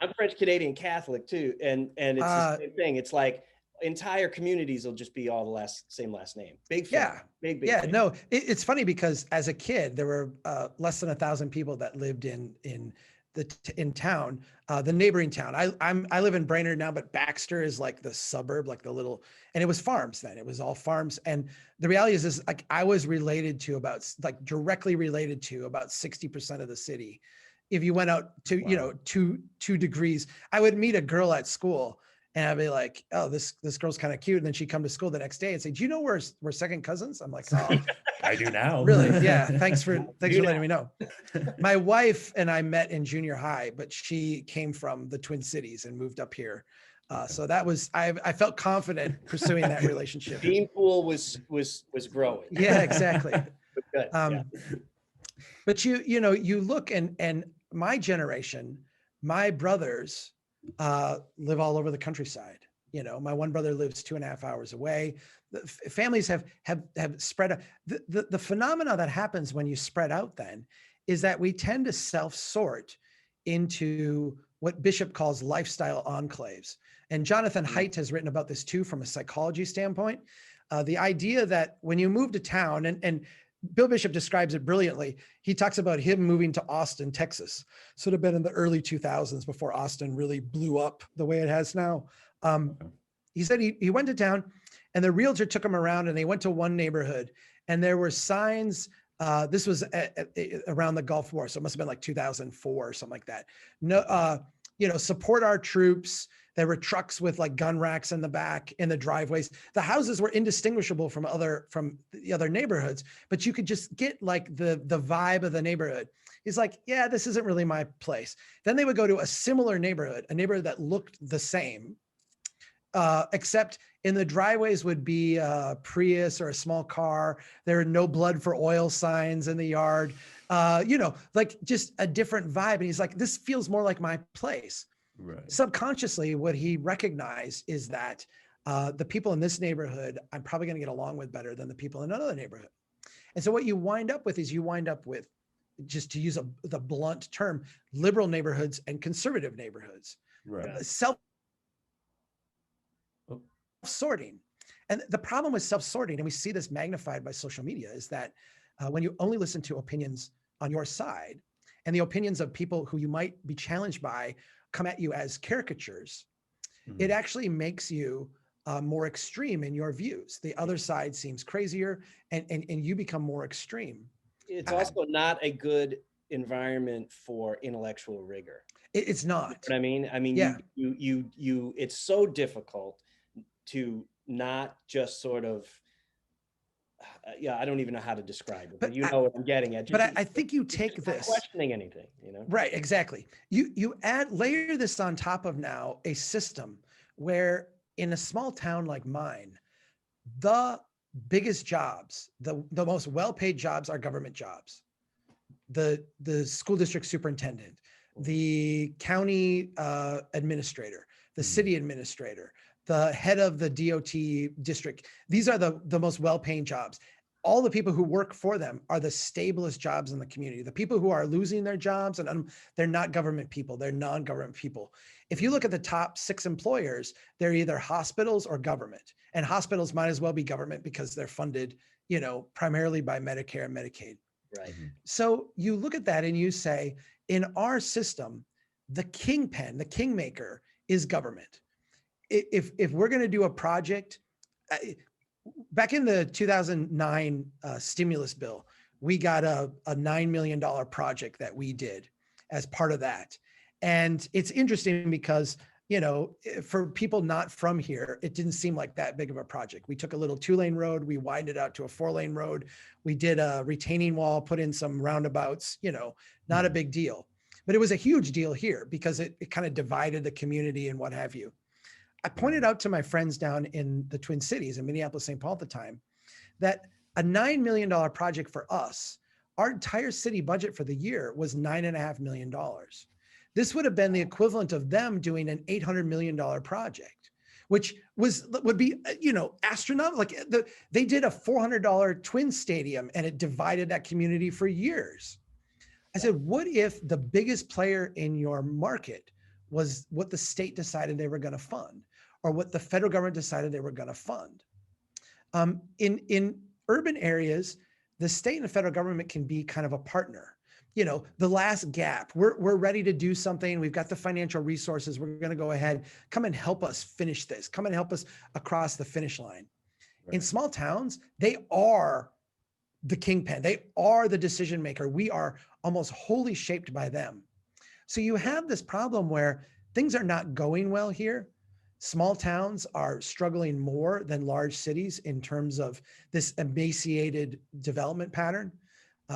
I'm French Canadian Catholic too, and it's the same thing. It's like entire communities will just be all the same last name. Big family. Big yeah. family. No, it's funny because as a kid, there were less than 1,000 people that lived in town, the neighboring town. I live in Brainerd now, but Baxter is like the suburb, like the little, and it was farms then. It was all farms. And the reality is like I was directly related to about 60% of the city. If you went out to, 2 degrees, I would meet a girl at school and I'd be like, oh, this girl's kind of cute. And then she'd come to school the next day and say, do you know we're second cousins? I'm like, oh, I do now. Really? Yeah. Thanks for letting me know. My wife and I met in junior high, but she came from the Twin Cities and moved up here. So that was, I felt confident pursuing that relationship. Gene pool was growing. Yeah, exactly. Good. But you look and my generation, my brothers live all over the countryside. My one brother lives 2.5 hours away. The families have spread out. The phenomena that happens when you spread out then is that we tend to self-sort into what Bishop calls lifestyle enclaves. And Jonathan Haidt has written about this too from a psychology standpoint. The idea that when you move to town, and Bill Bishop describes it brilliantly. He talks about him moving to Austin, Texas. Sort of been in the early 2000s before Austin really blew up the way it has now. He said he went to town and the realtor took him around and they went to one neighborhood and there were signs. This was around the Gulf War. So it must have been like 2004 or something like that. No, support our troops. There were trucks with like gun racks in the back in the driveways. The houses were indistinguishable from the other neighborhoods, but you could just get like the vibe of the neighborhood. He's like, yeah, this isn't really my place. Then they would go to a similar neighborhood, a neighborhood that looked the same, except in the driveways would be a Prius or a small car. There are no blood for oil signs in the yard, like just a different vibe. And he's like, this feels more like my place. Right. Subconsciously, what he recognized is that the people in this neighborhood, I'm probably going to get along with better than the people in another neighborhood. And so what you wind up with is just to use the blunt term, liberal neighborhoods and conservative neighborhoods. Right. Self-sorting. And the problem with self-sorting, and we see this magnified by social media, is that when you only listen to opinions on your side, and the opinions of people who you might be challenged by come at you as caricatures, it actually makes you more extreme in your views. The other side seems crazier, and you become more extreme. It's also not a good environment for intellectual rigor. It's not. You know what I mean? I mean, Yeah. you it's so difficult to not just sort of, yeah, I don't even know how to describe it, but you know what I'm getting at. But I think you take this, not questioning anything, you know? Right, exactly. You layer this on top of now a system where in a small town like mine, the biggest jobs, the most well-paid jobs are government jobs. The school district superintendent, the county administrator, the city administrator, the head of the DOT district. These are the most well-paying jobs. All the people who work for them are the stablest jobs in the community. The people who are losing their jobs, and they're not government people, they're non-government people. If you look at the top 6 employers, they're either hospitals or government. And hospitals might as well be government because they're funded, you know, primarily by Medicare and Medicaid. Right. So you look at that and you say, in our system, the kingpin, the kingmaker is government. If we're going to do a project, back in the 2009 stimulus bill, we got a $9 million project that we did as part of that. And it's interesting because, you know, for people not from here, it didn't seem like that big of a project. We took a little 2-lane road, we widened it out to a 4-lane road. We did a retaining wall, put in some roundabouts, you know, not a big deal. But it was a huge deal here because it kind of divided the community and what have you. I pointed out to my friends down in the Twin Cities in Minneapolis, St. Paul at the time, that a $9 million project for us, our entire city budget for the year was $9.5 million. This would have been the equivalent of them doing an $800 million project, which would be, you know, astronomical. Like they did a $400 Twin Stadium and it divided that community for years. I said, what if the biggest player in your market was what the state decided they were going to fund, or what the federal government decided they were going to fund? In urban areas, the state and the federal government can be kind of a partner. You know, the last gap, we're ready to do something. We've got the financial resources. We're going to go ahead, come and help us finish this. Come and help us across the finish line. Right. In small towns, they are the kingpin. They are the decision maker. We are almost wholly shaped by them. So you have this problem where things are not going well here. Small towns are struggling more than large cities in terms of this emaciated development pattern.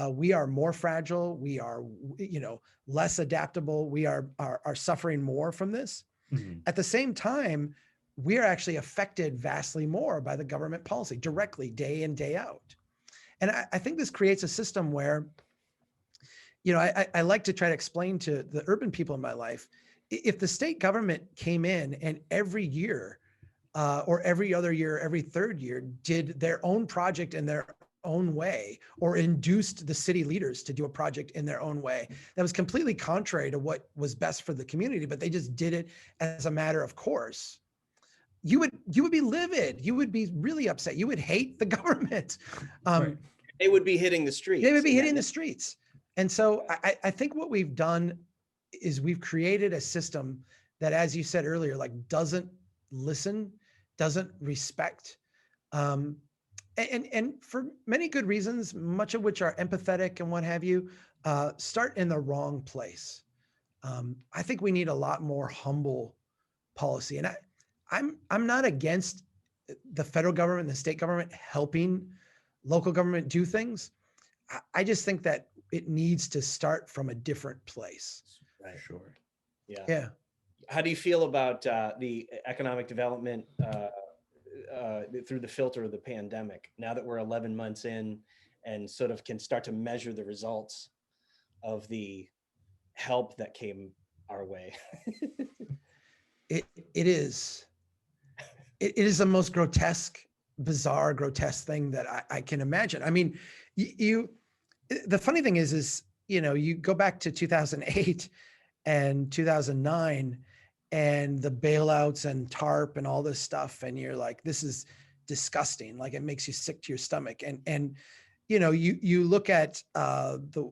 We are more fragile. We are, you know, less adaptable. We are suffering more from this. Mm-hmm. At the same time, we are actually affected vastly more by the government policy directly, day in, day out. And I think this creates a system where, you know, I like to try to explain to the urban people in my life, if the state government came in and every year or every other year, every third year, did their own project in their own way, or induced the city leaders to do a project in their own way that was completely contrary to what was best for the community, but they just did it as a matter of course, you would be livid. You would be really upset. You would hate the government. Right. They would be hitting the streets. They would be hitting the streets. And so I think what we've done is we've created a system that, as you said earlier, like doesn't listen, doesn't respect, and for many good reasons, much of which are empathetic and what have you, start in the wrong place. I think we need a lot more humble policy. And I'm not against the federal government, the state government helping local government do things. I just think that it needs to start from a different place. Right. Sure. Yeah. Yeah. How do you feel about the economic development through the filter of the pandemic, now that we're 11 months in and sort of can start to measure the results of the help that came our way? It is the most bizarre, grotesque thing that I can imagine. I mean, the funny thing is, you know, you go back to 2008 and 2009 and the bailouts and TARP and all this stuff, and you're like, this is disgusting. Like, it makes you sick to your stomach. And you look at the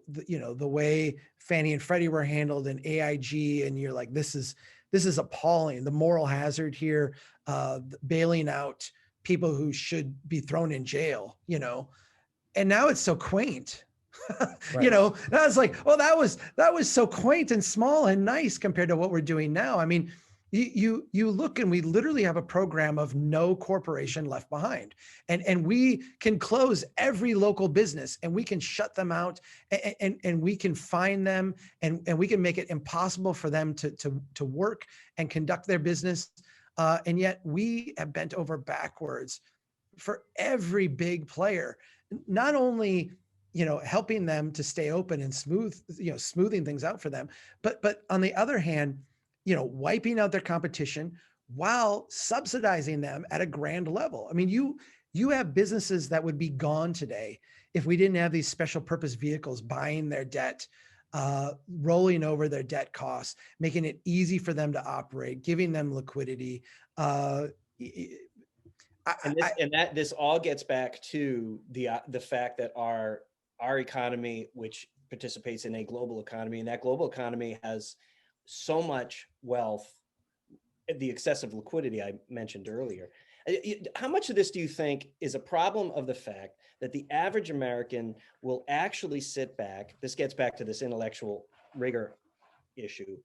way Fannie and Freddie were handled in AIG, and you're like, this is appalling. The moral hazard here, bailing out people who should be thrown in jail, and now it's so quaint. Right. I was like, well, that was so quaint and small and nice compared to what we're doing now. I mean, you look, and we literally have a program of no corporation left behind, and we can close every local business, and we can shut them out, and we can fine them, and we can make it impossible for them to work and conduct their business. And yet we have bent over backwards for every big player, not only helping them to stay open and smoothing things out for them, but on the other hand, wiping out their competition while subsidizing them at a grand level. I mean, you have businesses that would be gone today if we didn't have these special purpose vehicles buying their debt, rolling over their debt costs, making it easy for them to operate, giving them liquidity. This all gets back to the fact that our economy, which participates in a global economy, and that global economy has so much wealth, the excessive liquidity I mentioned earlier. How much of this do you think is a problem of the fact that the average American will actually sit back? This gets back to this intellectual rigor issue.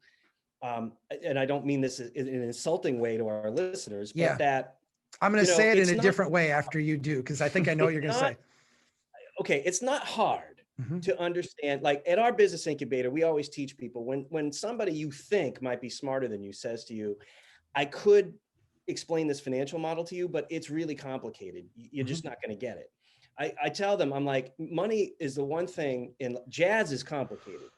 And I don't mean this in an insulting way to our listeners, but that I'm going to say it in a different way after you do, because I think I know what you're going to say. Okay, it's not hard to understand. Like, at our business incubator, we always teach people, when somebody you think might be smarter than you says to you, I could explain this financial model to you, but it's really complicated. You're just not going to get it. I tell them, I'm like, money is the one thing in jazz is complicated.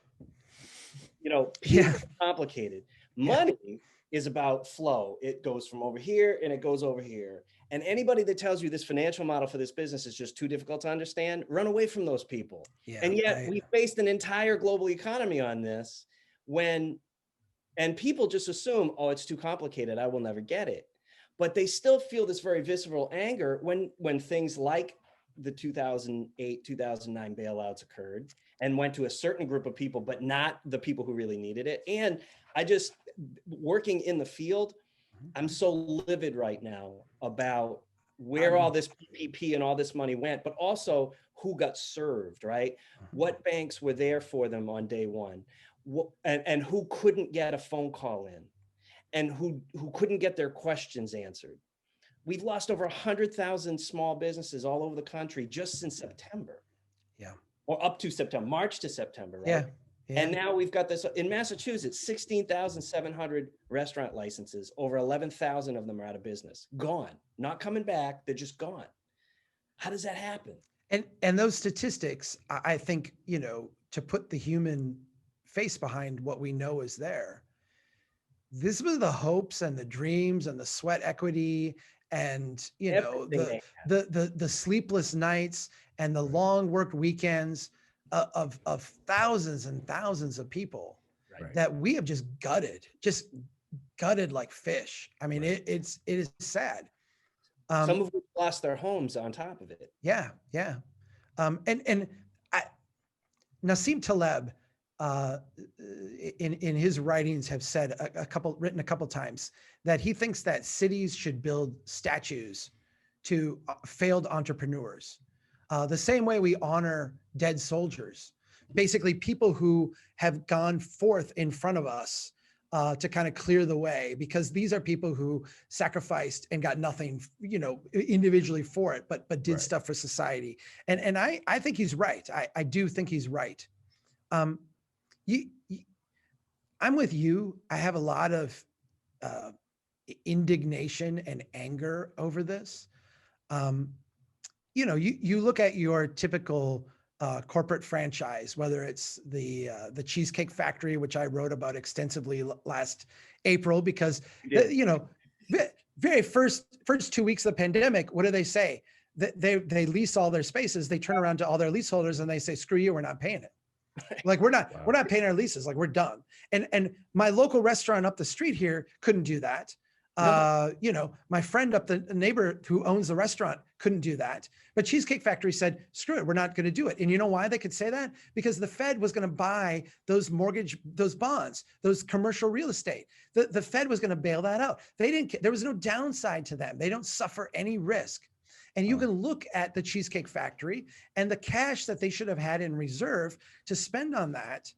Complicated. Money is about flow. It goes from over here and it goes over here. And anybody that tells you this financial model for this business is just too difficult to understand, run away from those people. And yet we faced an entire global economy on this and people just assume, oh, it's too complicated, I will never get it. But they still feel this very visceral anger when things like the 2008, 2009 bailouts occurred and went to a certain group of people, but not the people who really needed it. And working in the field, I'm so livid right now about where all this PPP and all this money went, but also who got served, right? What banks were there for them on day one, and who couldn't get a phone call in, and who couldn't get their questions answered. We've lost over 100,000 small businesses all over the country just since September. Or up to September, March to September, right? And now we've got this in Massachusetts, 16,700 restaurant licenses, over 11,000 of them are out of business, gone, not coming back. They're just gone. How does that happen? And those statistics, I think, to put the human face behind what we know is there. This was the hopes and the dreams and the sweat equity and, the sleepless nights and the long worked weekends of thousands and thousands of people that we have just gutted like fish. I mean, it is sad. Some of them lost their homes on top of it. Nassim Taleb, in his writings have said written a couple times that he thinks that cities should build statues to failed entrepreneurs. The same way we honor dead soldiers, basically people who have gone forth in front of us to kind of clear the way, because these are people who sacrificed and got nothing, individually for it, but did stuff for society. And I think he's right. I do think he's right. I'm with you. I have a lot of indignation and anger over this. You look at your typical corporate franchise, whether it's the Cheesecake Factory, which I wrote about extensively last April, because very first 2 weeks of the pandemic, what do they say? They lease all their spaces. They turn around to all their leaseholders and they say, "Screw you, we're not paying it." Like we're not paying our leases. Like we're done. And my local restaurant up the street here couldn't do that. You know, my friend up the neighbor who owns the restaurant couldn't do that. But Cheesecake Factory said, screw it, we're not going to do it. And you know why they could say that? Because the Fed was going to buy those those bonds, those commercial real estate. The Fed was going to bail that out. They didn't, there was no downside to them. They don't suffer any risk. And you can look at the Cheesecake Factory and the cash that they should have had in reserve to spend on that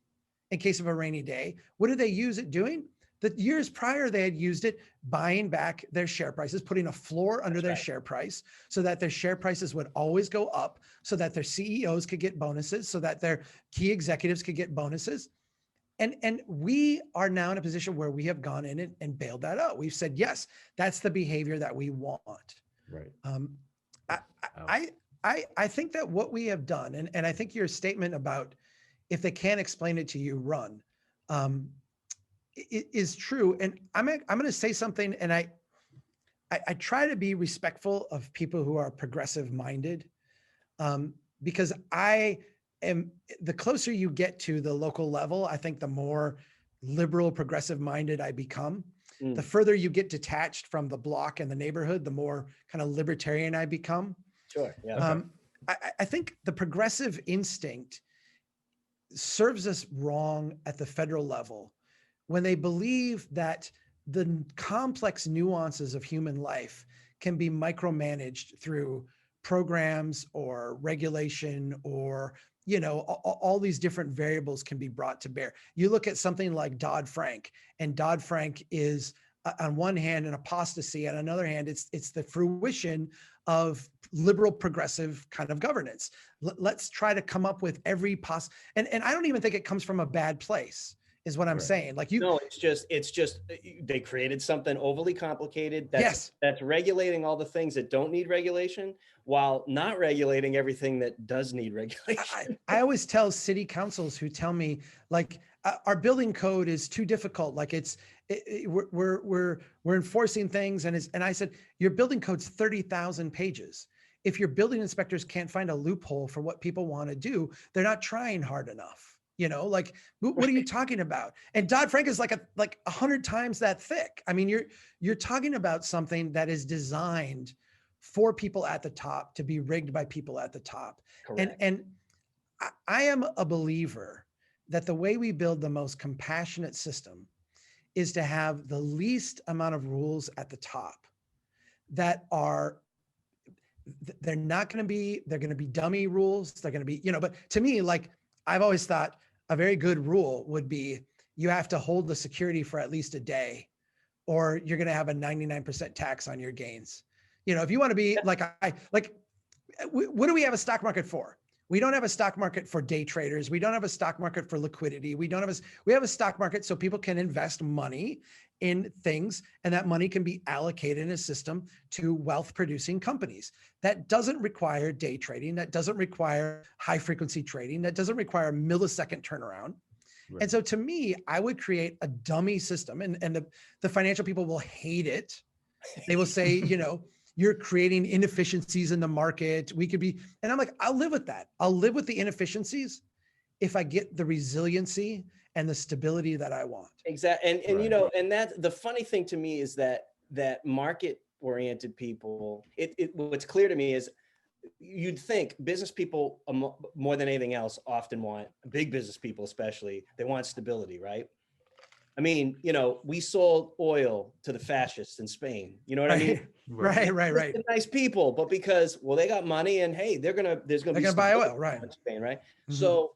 in case of a rainy day. What did they use it doing? The years prior, they had used it buying back their share prices, putting a floor under their share price so that their share prices would always go up, so that their CEOs could get bonuses, so that their key executives could get bonuses. And we are now in a position where we have gone in and bailed that out. We've said, yes, that's the behavior that we want. Right. I think that what we have done, and I think your statement about if they can't explain it to you, run, is true. And I'm going to say something, and I try to be respectful of people who are progressive minded, because I am, the closer you get to the local level, I think the more liberal, progressive minded I become. The further you get detached from the block and the neighborhood, the more kind of libertarian I become. Sure. Yeah. I think the progressive instinct serves us wrong at the federal level when they believe that the complex nuances of human life can be micromanaged through programs or regulation, or, you know, all these different variables can be brought to bear. You look at something like Dodd-Frank, and Dodd-Frank is on one hand an apostasy, and on another hand, it's the fruition of liberal progressive kind of governance. Let's try to come up with every and I don't even think it comes from a bad place, is what I'm saying. Like no, it's just they created something overly complicated that's regulating all the things that don't need regulation, while not regulating everything that does need regulation. I always tell city councils who tell me, like, our building code is too difficult. Like we're enforcing things, and I said, your building code's 30,000 pages. If your building inspectors can't find a loophole for what people want to do, they're not trying hard enough. You know, like, what are you talking about? And Dodd-Frank is like 100 times that thick. I mean, you're talking about something that is designed for people at the top to be rigged by people at the top. Correct. And I am a believer that the way we build the most compassionate system is to have the least amount of rules at the top that are, they're going to be dummy rules. They're going to be, you know, but to me, like, I've always thought a very good rule would be you have to hold the security for at least a day, or you're going to have a 99% tax on your gains. You know, if you want to be what do we have a stock market for? We don't have a stock market for day traders. We don't have a stock market for liquidity. We have a stock market so people can invest money in things, and that money can be allocated in a system to wealth producing companies. That doesn't require day trading. That doesn't require high frequency trading. That doesn't require millisecond turnaround. Right. And so to me, I would create a dummy system, and the financial people will hate it. They will say, you know, you're creating inefficiencies in the market. And I'm like, I'll live with that. I'll live with the inefficiencies if I get the resiliency and the stability that I want. Exactly. And right. You know, and that the funny thing to me is that market oriented people, what's clear to me is you'd think business people more than anything else often want, big business people especially, they want stability, right? I mean, you know, we sold oil to the fascists in Spain. You know what I mean? Right. They're nice people, but because, well, they got money and hey, they're gonna buy oil, right? In Spain, right? Mm-hmm. So,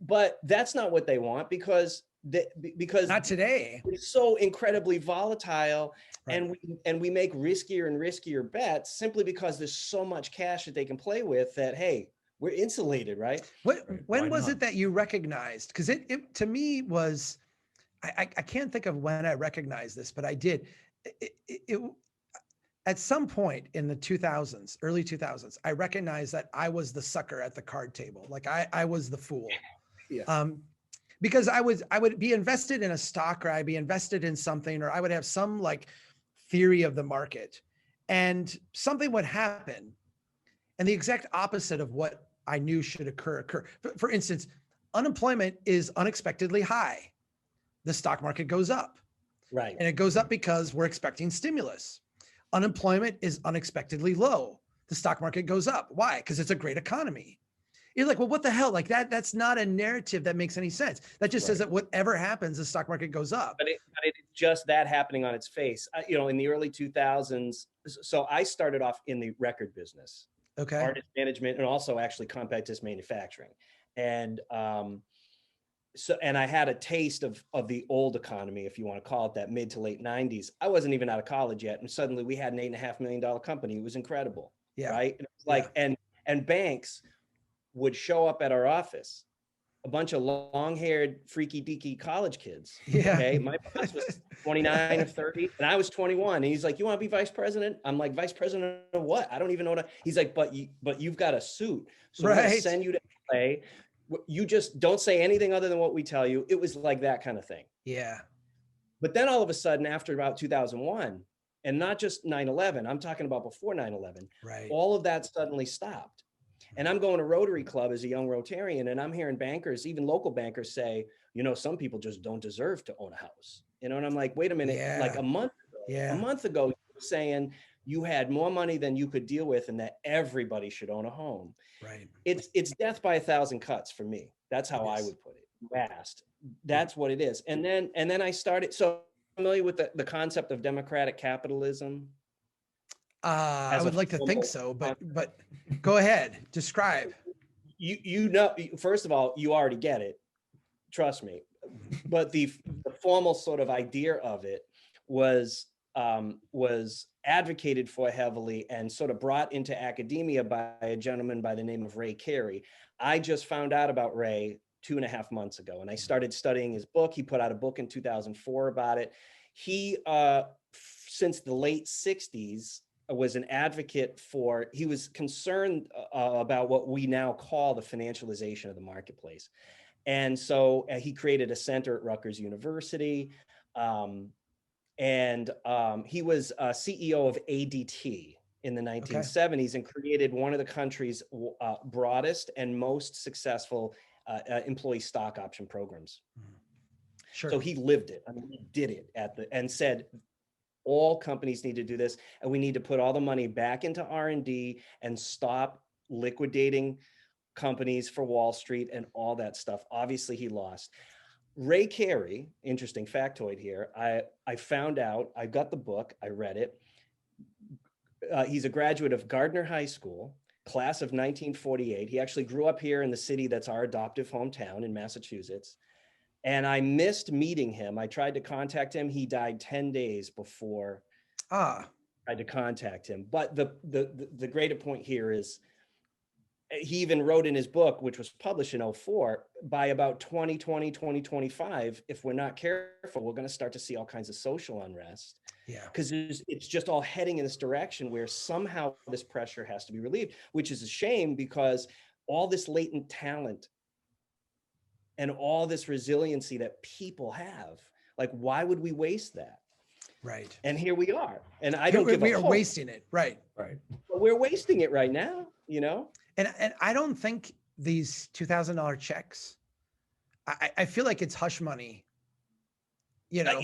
but that's not what they want because not today. It's so incredibly volatile, right. and we make riskier and riskier bets simply because there's so much cash that they can play with that, hey, we're insulated, right? When was it that you recognized? Because it to me was, I can't think of when I recognized this, but I did. It at some point in the 2000s, early 2000s, I recognized that I was the sucker at the card table. Like I was the fool. Yeah. Because I would be invested in a stock, or I'd be invested in something, or I would have some like theory of the market, and something would happen, and the exact opposite of what I knew should occur. For instance, unemployment is unexpectedly high. The stock market goes up. Right. And it goes up because we're expecting stimulus. Unemployment is unexpectedly low. The stock market goes up. Why? Because it's a great economy. You're like, well, what the hell? Like that's not a narrative that makes any sense. That just says that whatever happens, the stock market goes up. But it's just that happening on its face. You know, in the early 2000s, so I started off in the record business, artist management, and also actually compact disc manufacturing. And and I had a taste of the old economy, if you want to call it that, mid to late 90s. I wasn't even out of college yet, and suddenly we had an $8.5 million company. It was incredible, right? And it was like, and banks would show up at our office, a bunch of long-haired, freaky-deaky college kids. Yeah. Okay, my boss was 29 or 30, and I was 21. And he's like, "You want to be vice president?" I'm like, "Vice president of what? I don't even know what." He's like, "But you've got a suit, so we're gonna send you to LA. You just don't say anything other than what we tell you." It was like that kind of thing. Yeah. But then all of a sudden, after about 2001, and not just 9/11, I'm talking about before 9/11, all of that suddenly stopped. And I'm going to Rotary Club as a young Rotarian, and I'm hearing bankers, even local bankers, say, you know, some people just don't deserve to own a house. You know, and I'm like, wait a minute, like a month ago, you were saying you had more money than you could deal with and that everybody should own a home. Right. It's death by 1,000 cuts for me. That's how I would put it. Fast. That's what it is. And then I started, so familiar with the concept of democratic capitalism? I would like to think so, but go ahead, describe. You know, first of all, you already get it. Trust me. But the formal sort of idea of it was advocated for heavily and sort of brought into academia by a gentleman by the name of Ray Carey. I just found out about Ray 2.5 months ago, and I started studying his book. He put out a book in 2004 about it. He, since the late 60s, was an advocate for, he was concerned about what we now call the financialization of the marketplace. And so he created a center at Rutgers University. He was CEO of ADT in the 1970s and created one of the country's broadest and most successful employee stock option programs. Sure. So he lived it. I mean, he did it and said, all companies need to do this, and we need to put all the money back into R&D and stop liquidating companies for Wall Street and all that stuff. Obviously, he lost. Ray Carey, interesting factoid here. I found out, I got the book, I read it. He's a graduate of Gardner High School, class of 1948. He actually grew up here in the city that's our adoptive hometown in Massachusetts. And I missed meeting him. I tried to contact him. He died 10 days before I tried to contact him. But the greater point here is he even wrote in his book, which was published in 2004, by about 2020, 2025, if we're not careful, we're going to start to see all kinds of social unrest. Yeah. Because it's just all heading in this direction where somehow this pressure has to be relieved, which is a shame because all this latent talent and all this resiliency that people have, like, why would we waste that? Right. And here we are. And I don't give a hope. We are wasting it. Right. Right. But we're wasting it right now, you know? And I don't think these $2,000 checks, I feel like it's hush money, you know?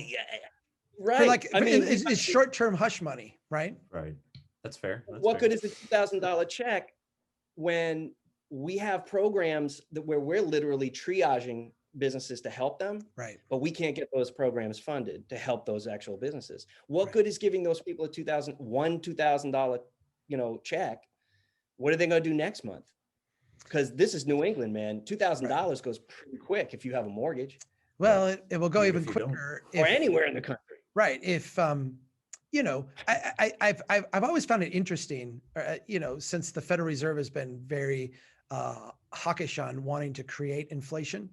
Right. Like, I mean, it's short-term hush money, right? Right. That's fair. What good is the $2,000 check when we have programs where we're literally triaging businesses to help them, right? But we can't get those programs funded to help those actual businesses. What good is giving those people a $2,000, check? What are they going to do next month? Because this is New England, man. $2,000 goes pretty quick if you have a mortgage. Well, it will go even quicker or anywhere in the country. Right. If I've always found it interesting, since the Federal Reserve has been very hawkish on wanting to create inflation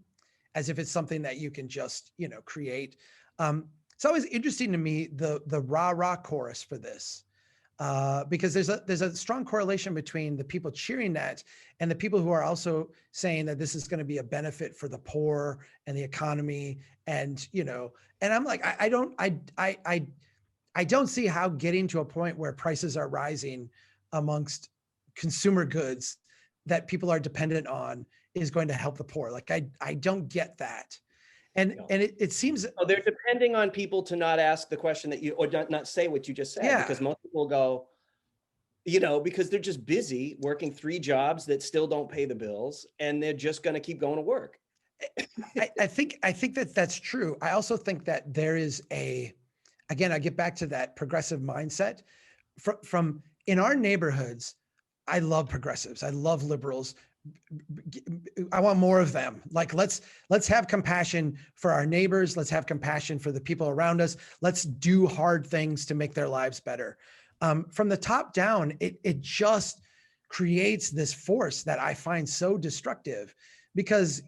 as if it's something that you can just, create. It's always interesting to me, the rah-rah chorus for this, because there's a strong correlation between the people cheering that and the people who are also saying that this is going to be a benefit for the poor and the economy. And, and I'm like, I don't see how getting to a point where prices are rising amongst consumer goods that people are dependent on is going to help the poor. Like, I don't get that. And it seems they're depending on people to not ask the question that you, or not say what you just said, because most people go, because they're just busy working 3 jobs that still don't pay the bills, and they're just going to keep going to work. I think that's true. I also think that there is again, I get back to that progressive mindset from in our neighborhoods. I love progressives. I love liberals. I want more of them. Like, let's have compassion for our neighbors. Let's have compassion for the people around us. Let's do hard things to make their lives better. From the top down, it just creates this force that I find so destructive, because,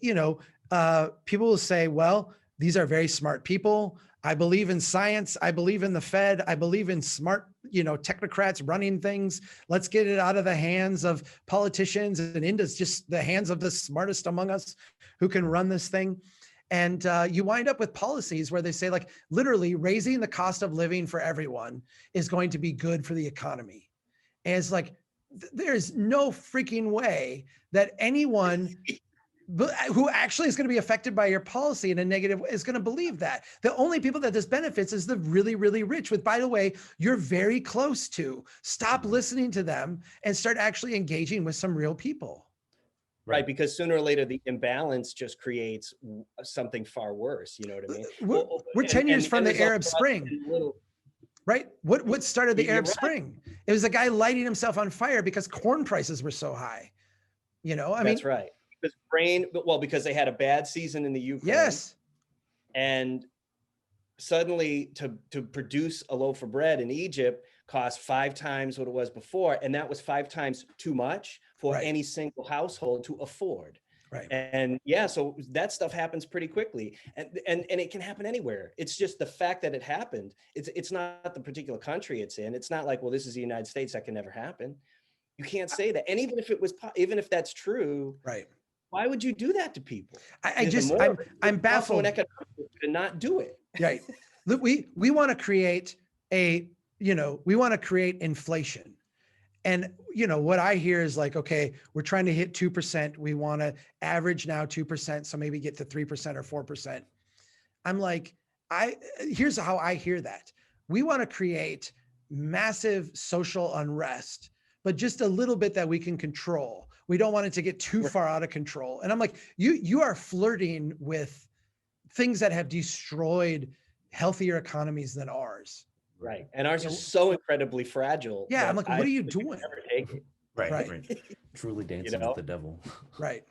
people will say, well, these are very smart people. I believe in science. I believe in the Fed. I believe in smart, technocrats running things. Let's get it out of the hands of politicians and into just the hands of the smartest among us who can run this thing. And you wind up with policies where they say, like, literally raising the cost of living for everyone is going to be good for the economy. And it's like, there's no freaking way that anyone who actually is going to be affected by your policy in a negative way is going to believe that. The only people that this benefits is the really, really rich, with, by the way, you're very close to. Stop listening to them and start actually engaging with some real people. Right, because sooner or later the imbalance just creates something far worse. You know what I mean? We're 10 years from the Arab Spring, right? What started the Arab Spring? It was a guy lighting himself on fire because corn prices were so high. That's right. Because they had a bad season in the Ukraine. Yes. And suddenly to produce a loaf of bread in Egypt cost 5 times what it was before. And that was 5 times too much for any single household to afford. Right. And so that stuff happens pretty quickly, and it can happen anywhere. It's just the fact that it happened. It's not the particular country it's in. It's not like, well, this is the United States, that can never happen. You can't say that. And even if that's true, right, why would you do that to people? I'm baffled to not do it. Right. Look, we want to create inflation. And, what I hear is like, okay, we're trying to hit 2%. We want to average now 2%. So maybe get to 3% or 4%. I'm like, here's how I hear that. We want to create massive social unrest, but just a little bit that we can control. We don't want it to get too far out of control. And I'm like, you are flirting with things that have destroyed healthier economies than ours. Right. And ours is so incredibly fragile. Yeah. I'm like, what are you doing? Never take it. Right. Truly dancing with the devil. Right.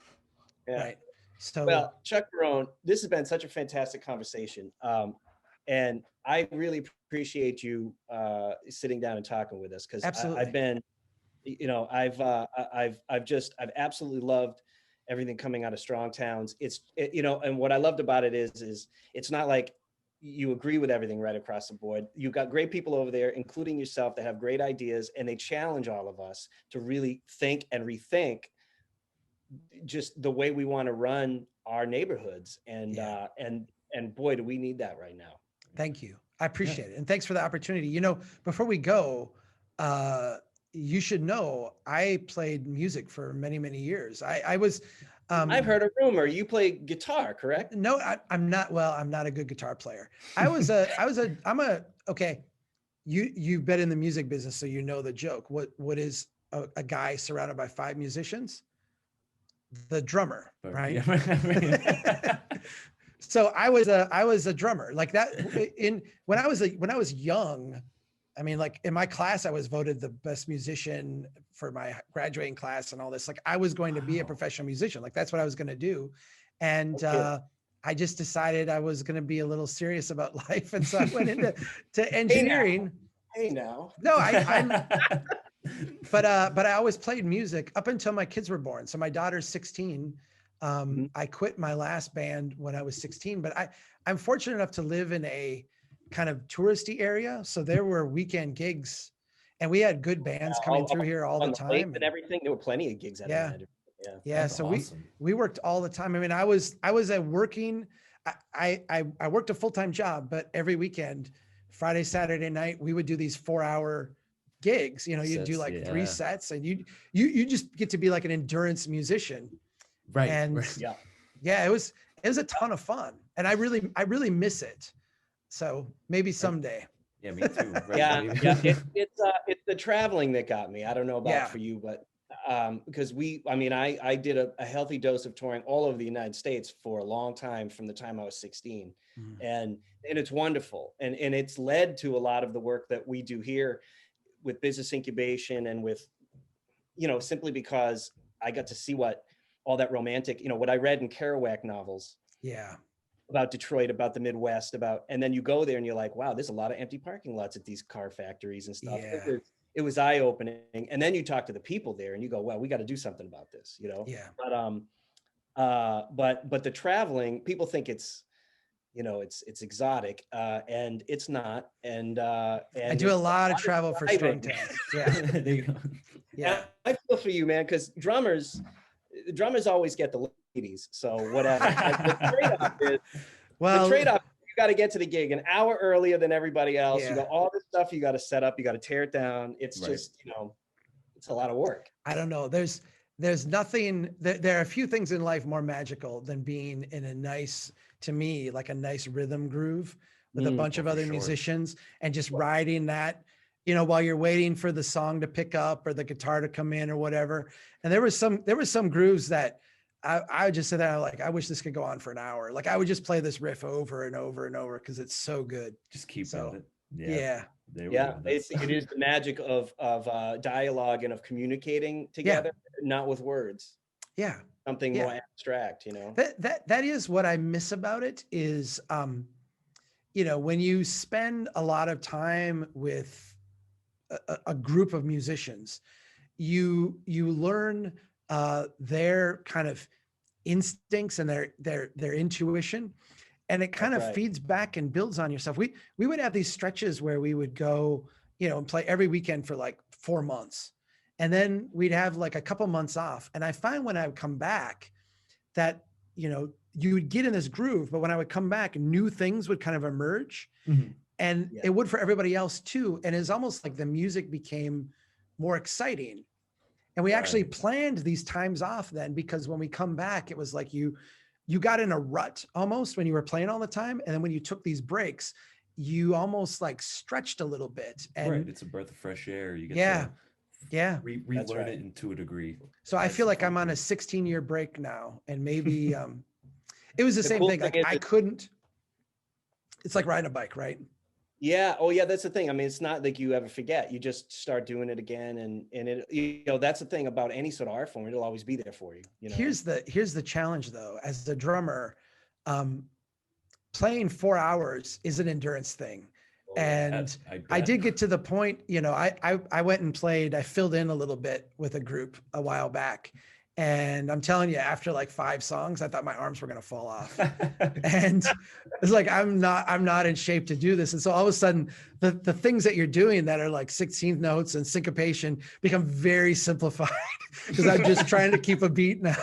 Yeah. Right. So, well, Chuck Marohn, this has been such a fantastic conversation. And I really appreciate you sitting down and talking with us, because I've been, I've absolutely loved everything coming out of Strong Towns. And what I loved about it is it's not like you agree with everything right across the board. You've got great people over there, including yourself, that have great ideas, and they challenge all of us to really think and rethink just the way we want to run our neighborhoods. And boy, do we need that right now. Thank you. I appreciate it. And thanks for the opportunity. Before we go, you should know I played music for many, many years. I was, I've heard a rumor you play guitar, correct? No, I'm not. Well, I'm not a good guitar player. You've been in the music business, so you know the joke. What is a guy surrounded by 5 musicians? The drummer, right? Yeah. So I was a drummer like that when I was young. I mean, like in my class, I was voted the best musician for my graduating class and all this. Like I was going to be a professional musician. Like that's what I was going to do. And I just decided I was going to be a little serious about life. And so I went into engineering. Hey now. No, but I always played music up until my kids were born. So my daughter's 16. I quit my last band when I was 16, but I'm fortunate enough to live in a kind of touristy area. So there were weekend gigs and we had good bands coming through here all the time. And everything. There were plenty of gigs. Yeah. So awesome. we worked all the time. I mean, I worked a full-time job, but every weekend, Friday, Saturday night, we would do these 4-hour gigs. You'd do like 3 sets and you just get to be like an endurance musician. Right. And it it was a ton of fun, and I really miss it. So maybe someday. Yeah, me too. Right? Yeah, Maybe. yeah. It's the traveling that got me. I don't know about for you, but because I did a healthy dose of touring all over the United States for a long time, from the time I was 16, and it's wonderful, and it's led to a lot of the work that we do here with business incubation, and with, simply because I got to see what all that romantic, what I read in Kerouac novels. Yeah. About Detroit, about the Midwest, and then you go there and you're like, wow, there's a lot of empty parking lots at these car factories and stuff. Yeah. It was eye-opening. And then you talk to the people there and you go, well, we got to do something about this, Yeah. But the traveling, people think it's exotic, and it's not. And I do a lot of travel for strong towns. Yeah. There you go. Yeah. I feel for you, man, because drummers always get the ladies, so whatever. The trade-off, you got to get to the gig an hour earlier than everybody else. Yeah. You got all this stuff you got to set up, you got to tear it down. It's just, it's a lot of work. I don't know. There's nothing, there are a few things in life more magical than being in a nice rhythm groove with a bunch of other musicians, and just riding that, while you're waiting for the song to pick up or the guitar to come in or whatever. And there was some grooves that I would just sit there like, I wish this could go on for an hour. Like I would just play this riff over and over and over because it's so good. Just keep it. Yeah. It is the magic of dialogue and of communicating together, not with words. Yeah. Something more abstract, That is what I miss about it is, when you spend a lot of time with a group of musicians, you learn their kind of instincts and their intuition, and it kind of feeds back and builds on yourself. We would have these stretches where we would go, and play every weekend for like 4 months, and then we'd have like a couple months off. And I find when I would come back that, you would get in this groove, but when I would come back, new things would kind of emerge, and it would for everybody else too. And it's almost like the music became more exciting. And we actually planned these times off then, because when we come back, it was like you got in a rut almost when you were playing all the time. And then when you took these breaks, you almost like stretched a little bit. And it's a breath of fresh air. You get to relearn it to a degree. So I feel like I'm on a 16-year break now, and maybe it was the same thing. Like I couldn't. It's like riding a bike, right? Yeah. Oh, yeah. That's the thing. I mean, it's not like you ever forget. You just start doing it again, and it. That's the thing about any sort of art form. It'll always be there for you. Here's the challenge, though. As a drummer, playing 4 hours is an endurance thing. And I did get to the point, I went and played, I filled in a little bit with a group a while back. And I'm telling you, after like 5 songs, I thought my arms were going to fall off. And it's like, I'm not in shape to do this. And so all of a sudden the things that you're doing that are like 16th notes and syncopation become very simplified, because I'm just trying to keep a beat now.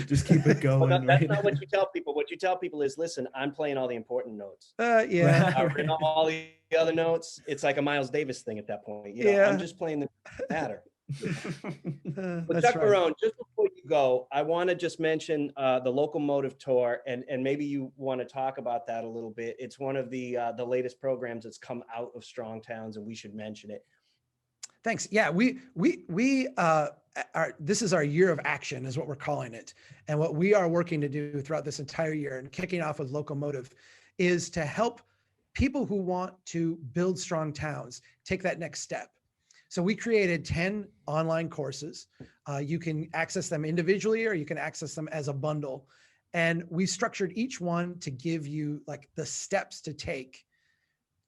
Just keep it going. Well, that's not what you tell people. What you tell people is, listen, I'm playing all the important notes. I know all the other notes. It's like a Miles Davis thing at that point. I'm just playing the matter. But Chuck Marohn, just before you go, I want to just mention the Locomotive Tour, and maybe you want to talk about that a little bit. It's one of the latest programs that's come out of Strong Towns, and we should mention it. Thanks. Yeah, this is our year of action, is what we're calling it. And what we are working to do throughout this entire year, and kicking off with Locomotive, is to help people who want to build strong towns take that next step. So we created 10 online courses. You can access them individually, or you can access them as a bundle. And we structured each one to give you like the steps to take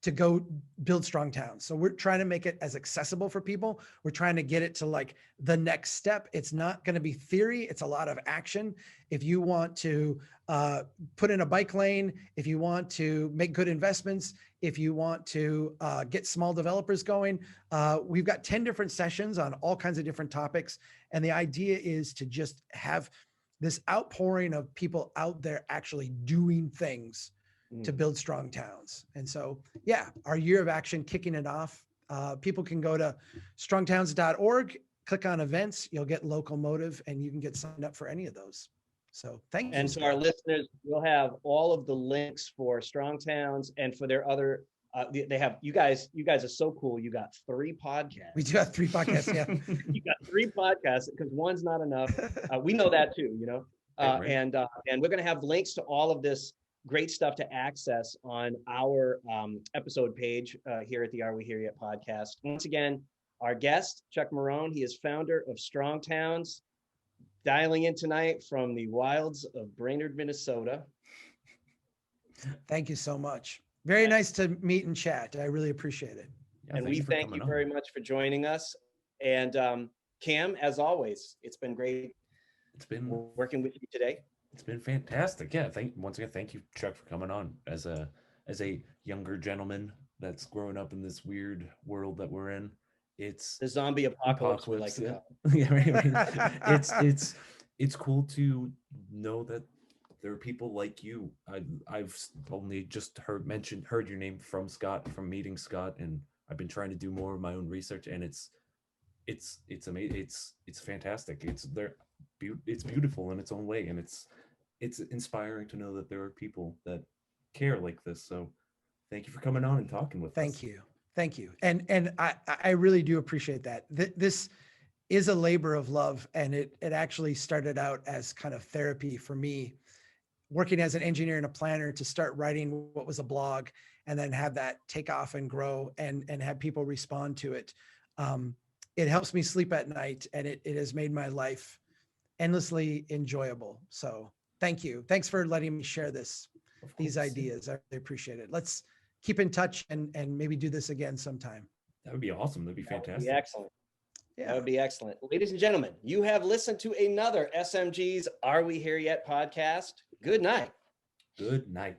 to go build strong towns. So we're trying to make it as accessible for people. We're trying to get it to like the next step. It's not going to be theory. It's a lot of action. If you want to put in a bike lane, if you want to make good investments, if you want to get small developers going, we've got 10 different sessions on all kinds of different topics. And the idea is to just have this outpouring of people out there actually doing things to build strong towns. And so, yeah, our year of action, kicking it off. People can go to strongtowns.org, click on events, you'll get Locomotive, and you can get signed up for any of those. So thank you. And to our listeners, we'll have all of the links for Strong Towns and for their other, they have, you guys are so cool. You got 3 podcasts. We do have 3 podcasts, yeah. You got 3 podcasts because one's not enough. We know that too, you know. Right. And we're going to have links to all of this great stuff to access on our episode page here at the Are We Here Yet podcast. Once again, our guest, Chuck Marohn, he is founder of Strong Towns, dialing in tonight from the wilds of Brainerd, Minnesota. Thank you so much. Very nice to meet and chat. I really appreciate it. Yeah, and we thank you very much for joining us. And Cam, as always, it's been great. It's been working with you today. It's been fantastic. Yeah. Once again, thank you, Chuck, for coming on as a younger gentleman that's growing up in this weird world that we're in. It's the zombie apocalypse. We like yeah. Yeah, right. It's cool to know that there are people like you. I've only just heard your name from Scott, from meeting Scott, and I've been trying to do more of my own research, and it's amazing. It's fantastic. It's beautiful in its own way, and it's inspiring to know that there are people that care like this. So thank you for coming on and talking with us. Thank you. And I really do appreciate that. This is a labor of love, and it actually started out as kind of therapy for me, working as an engineer and a planner, to start writing what was a blog and then have that take off and grow and have people respond to it. It helps me sleep at night, and it has made my life endlessly enjoyable. So thank you. Thanks for letting me share these ideas. I really appreciate it. Let's keep in touch and maybe do this again sometime. That would be awesome. That'd be fantastic. That would be excellent. Yeah. That would be excellent. Ladies and gentlemen, you have listened to another SMG's Are We Here Yet podcast. Good night. Good night.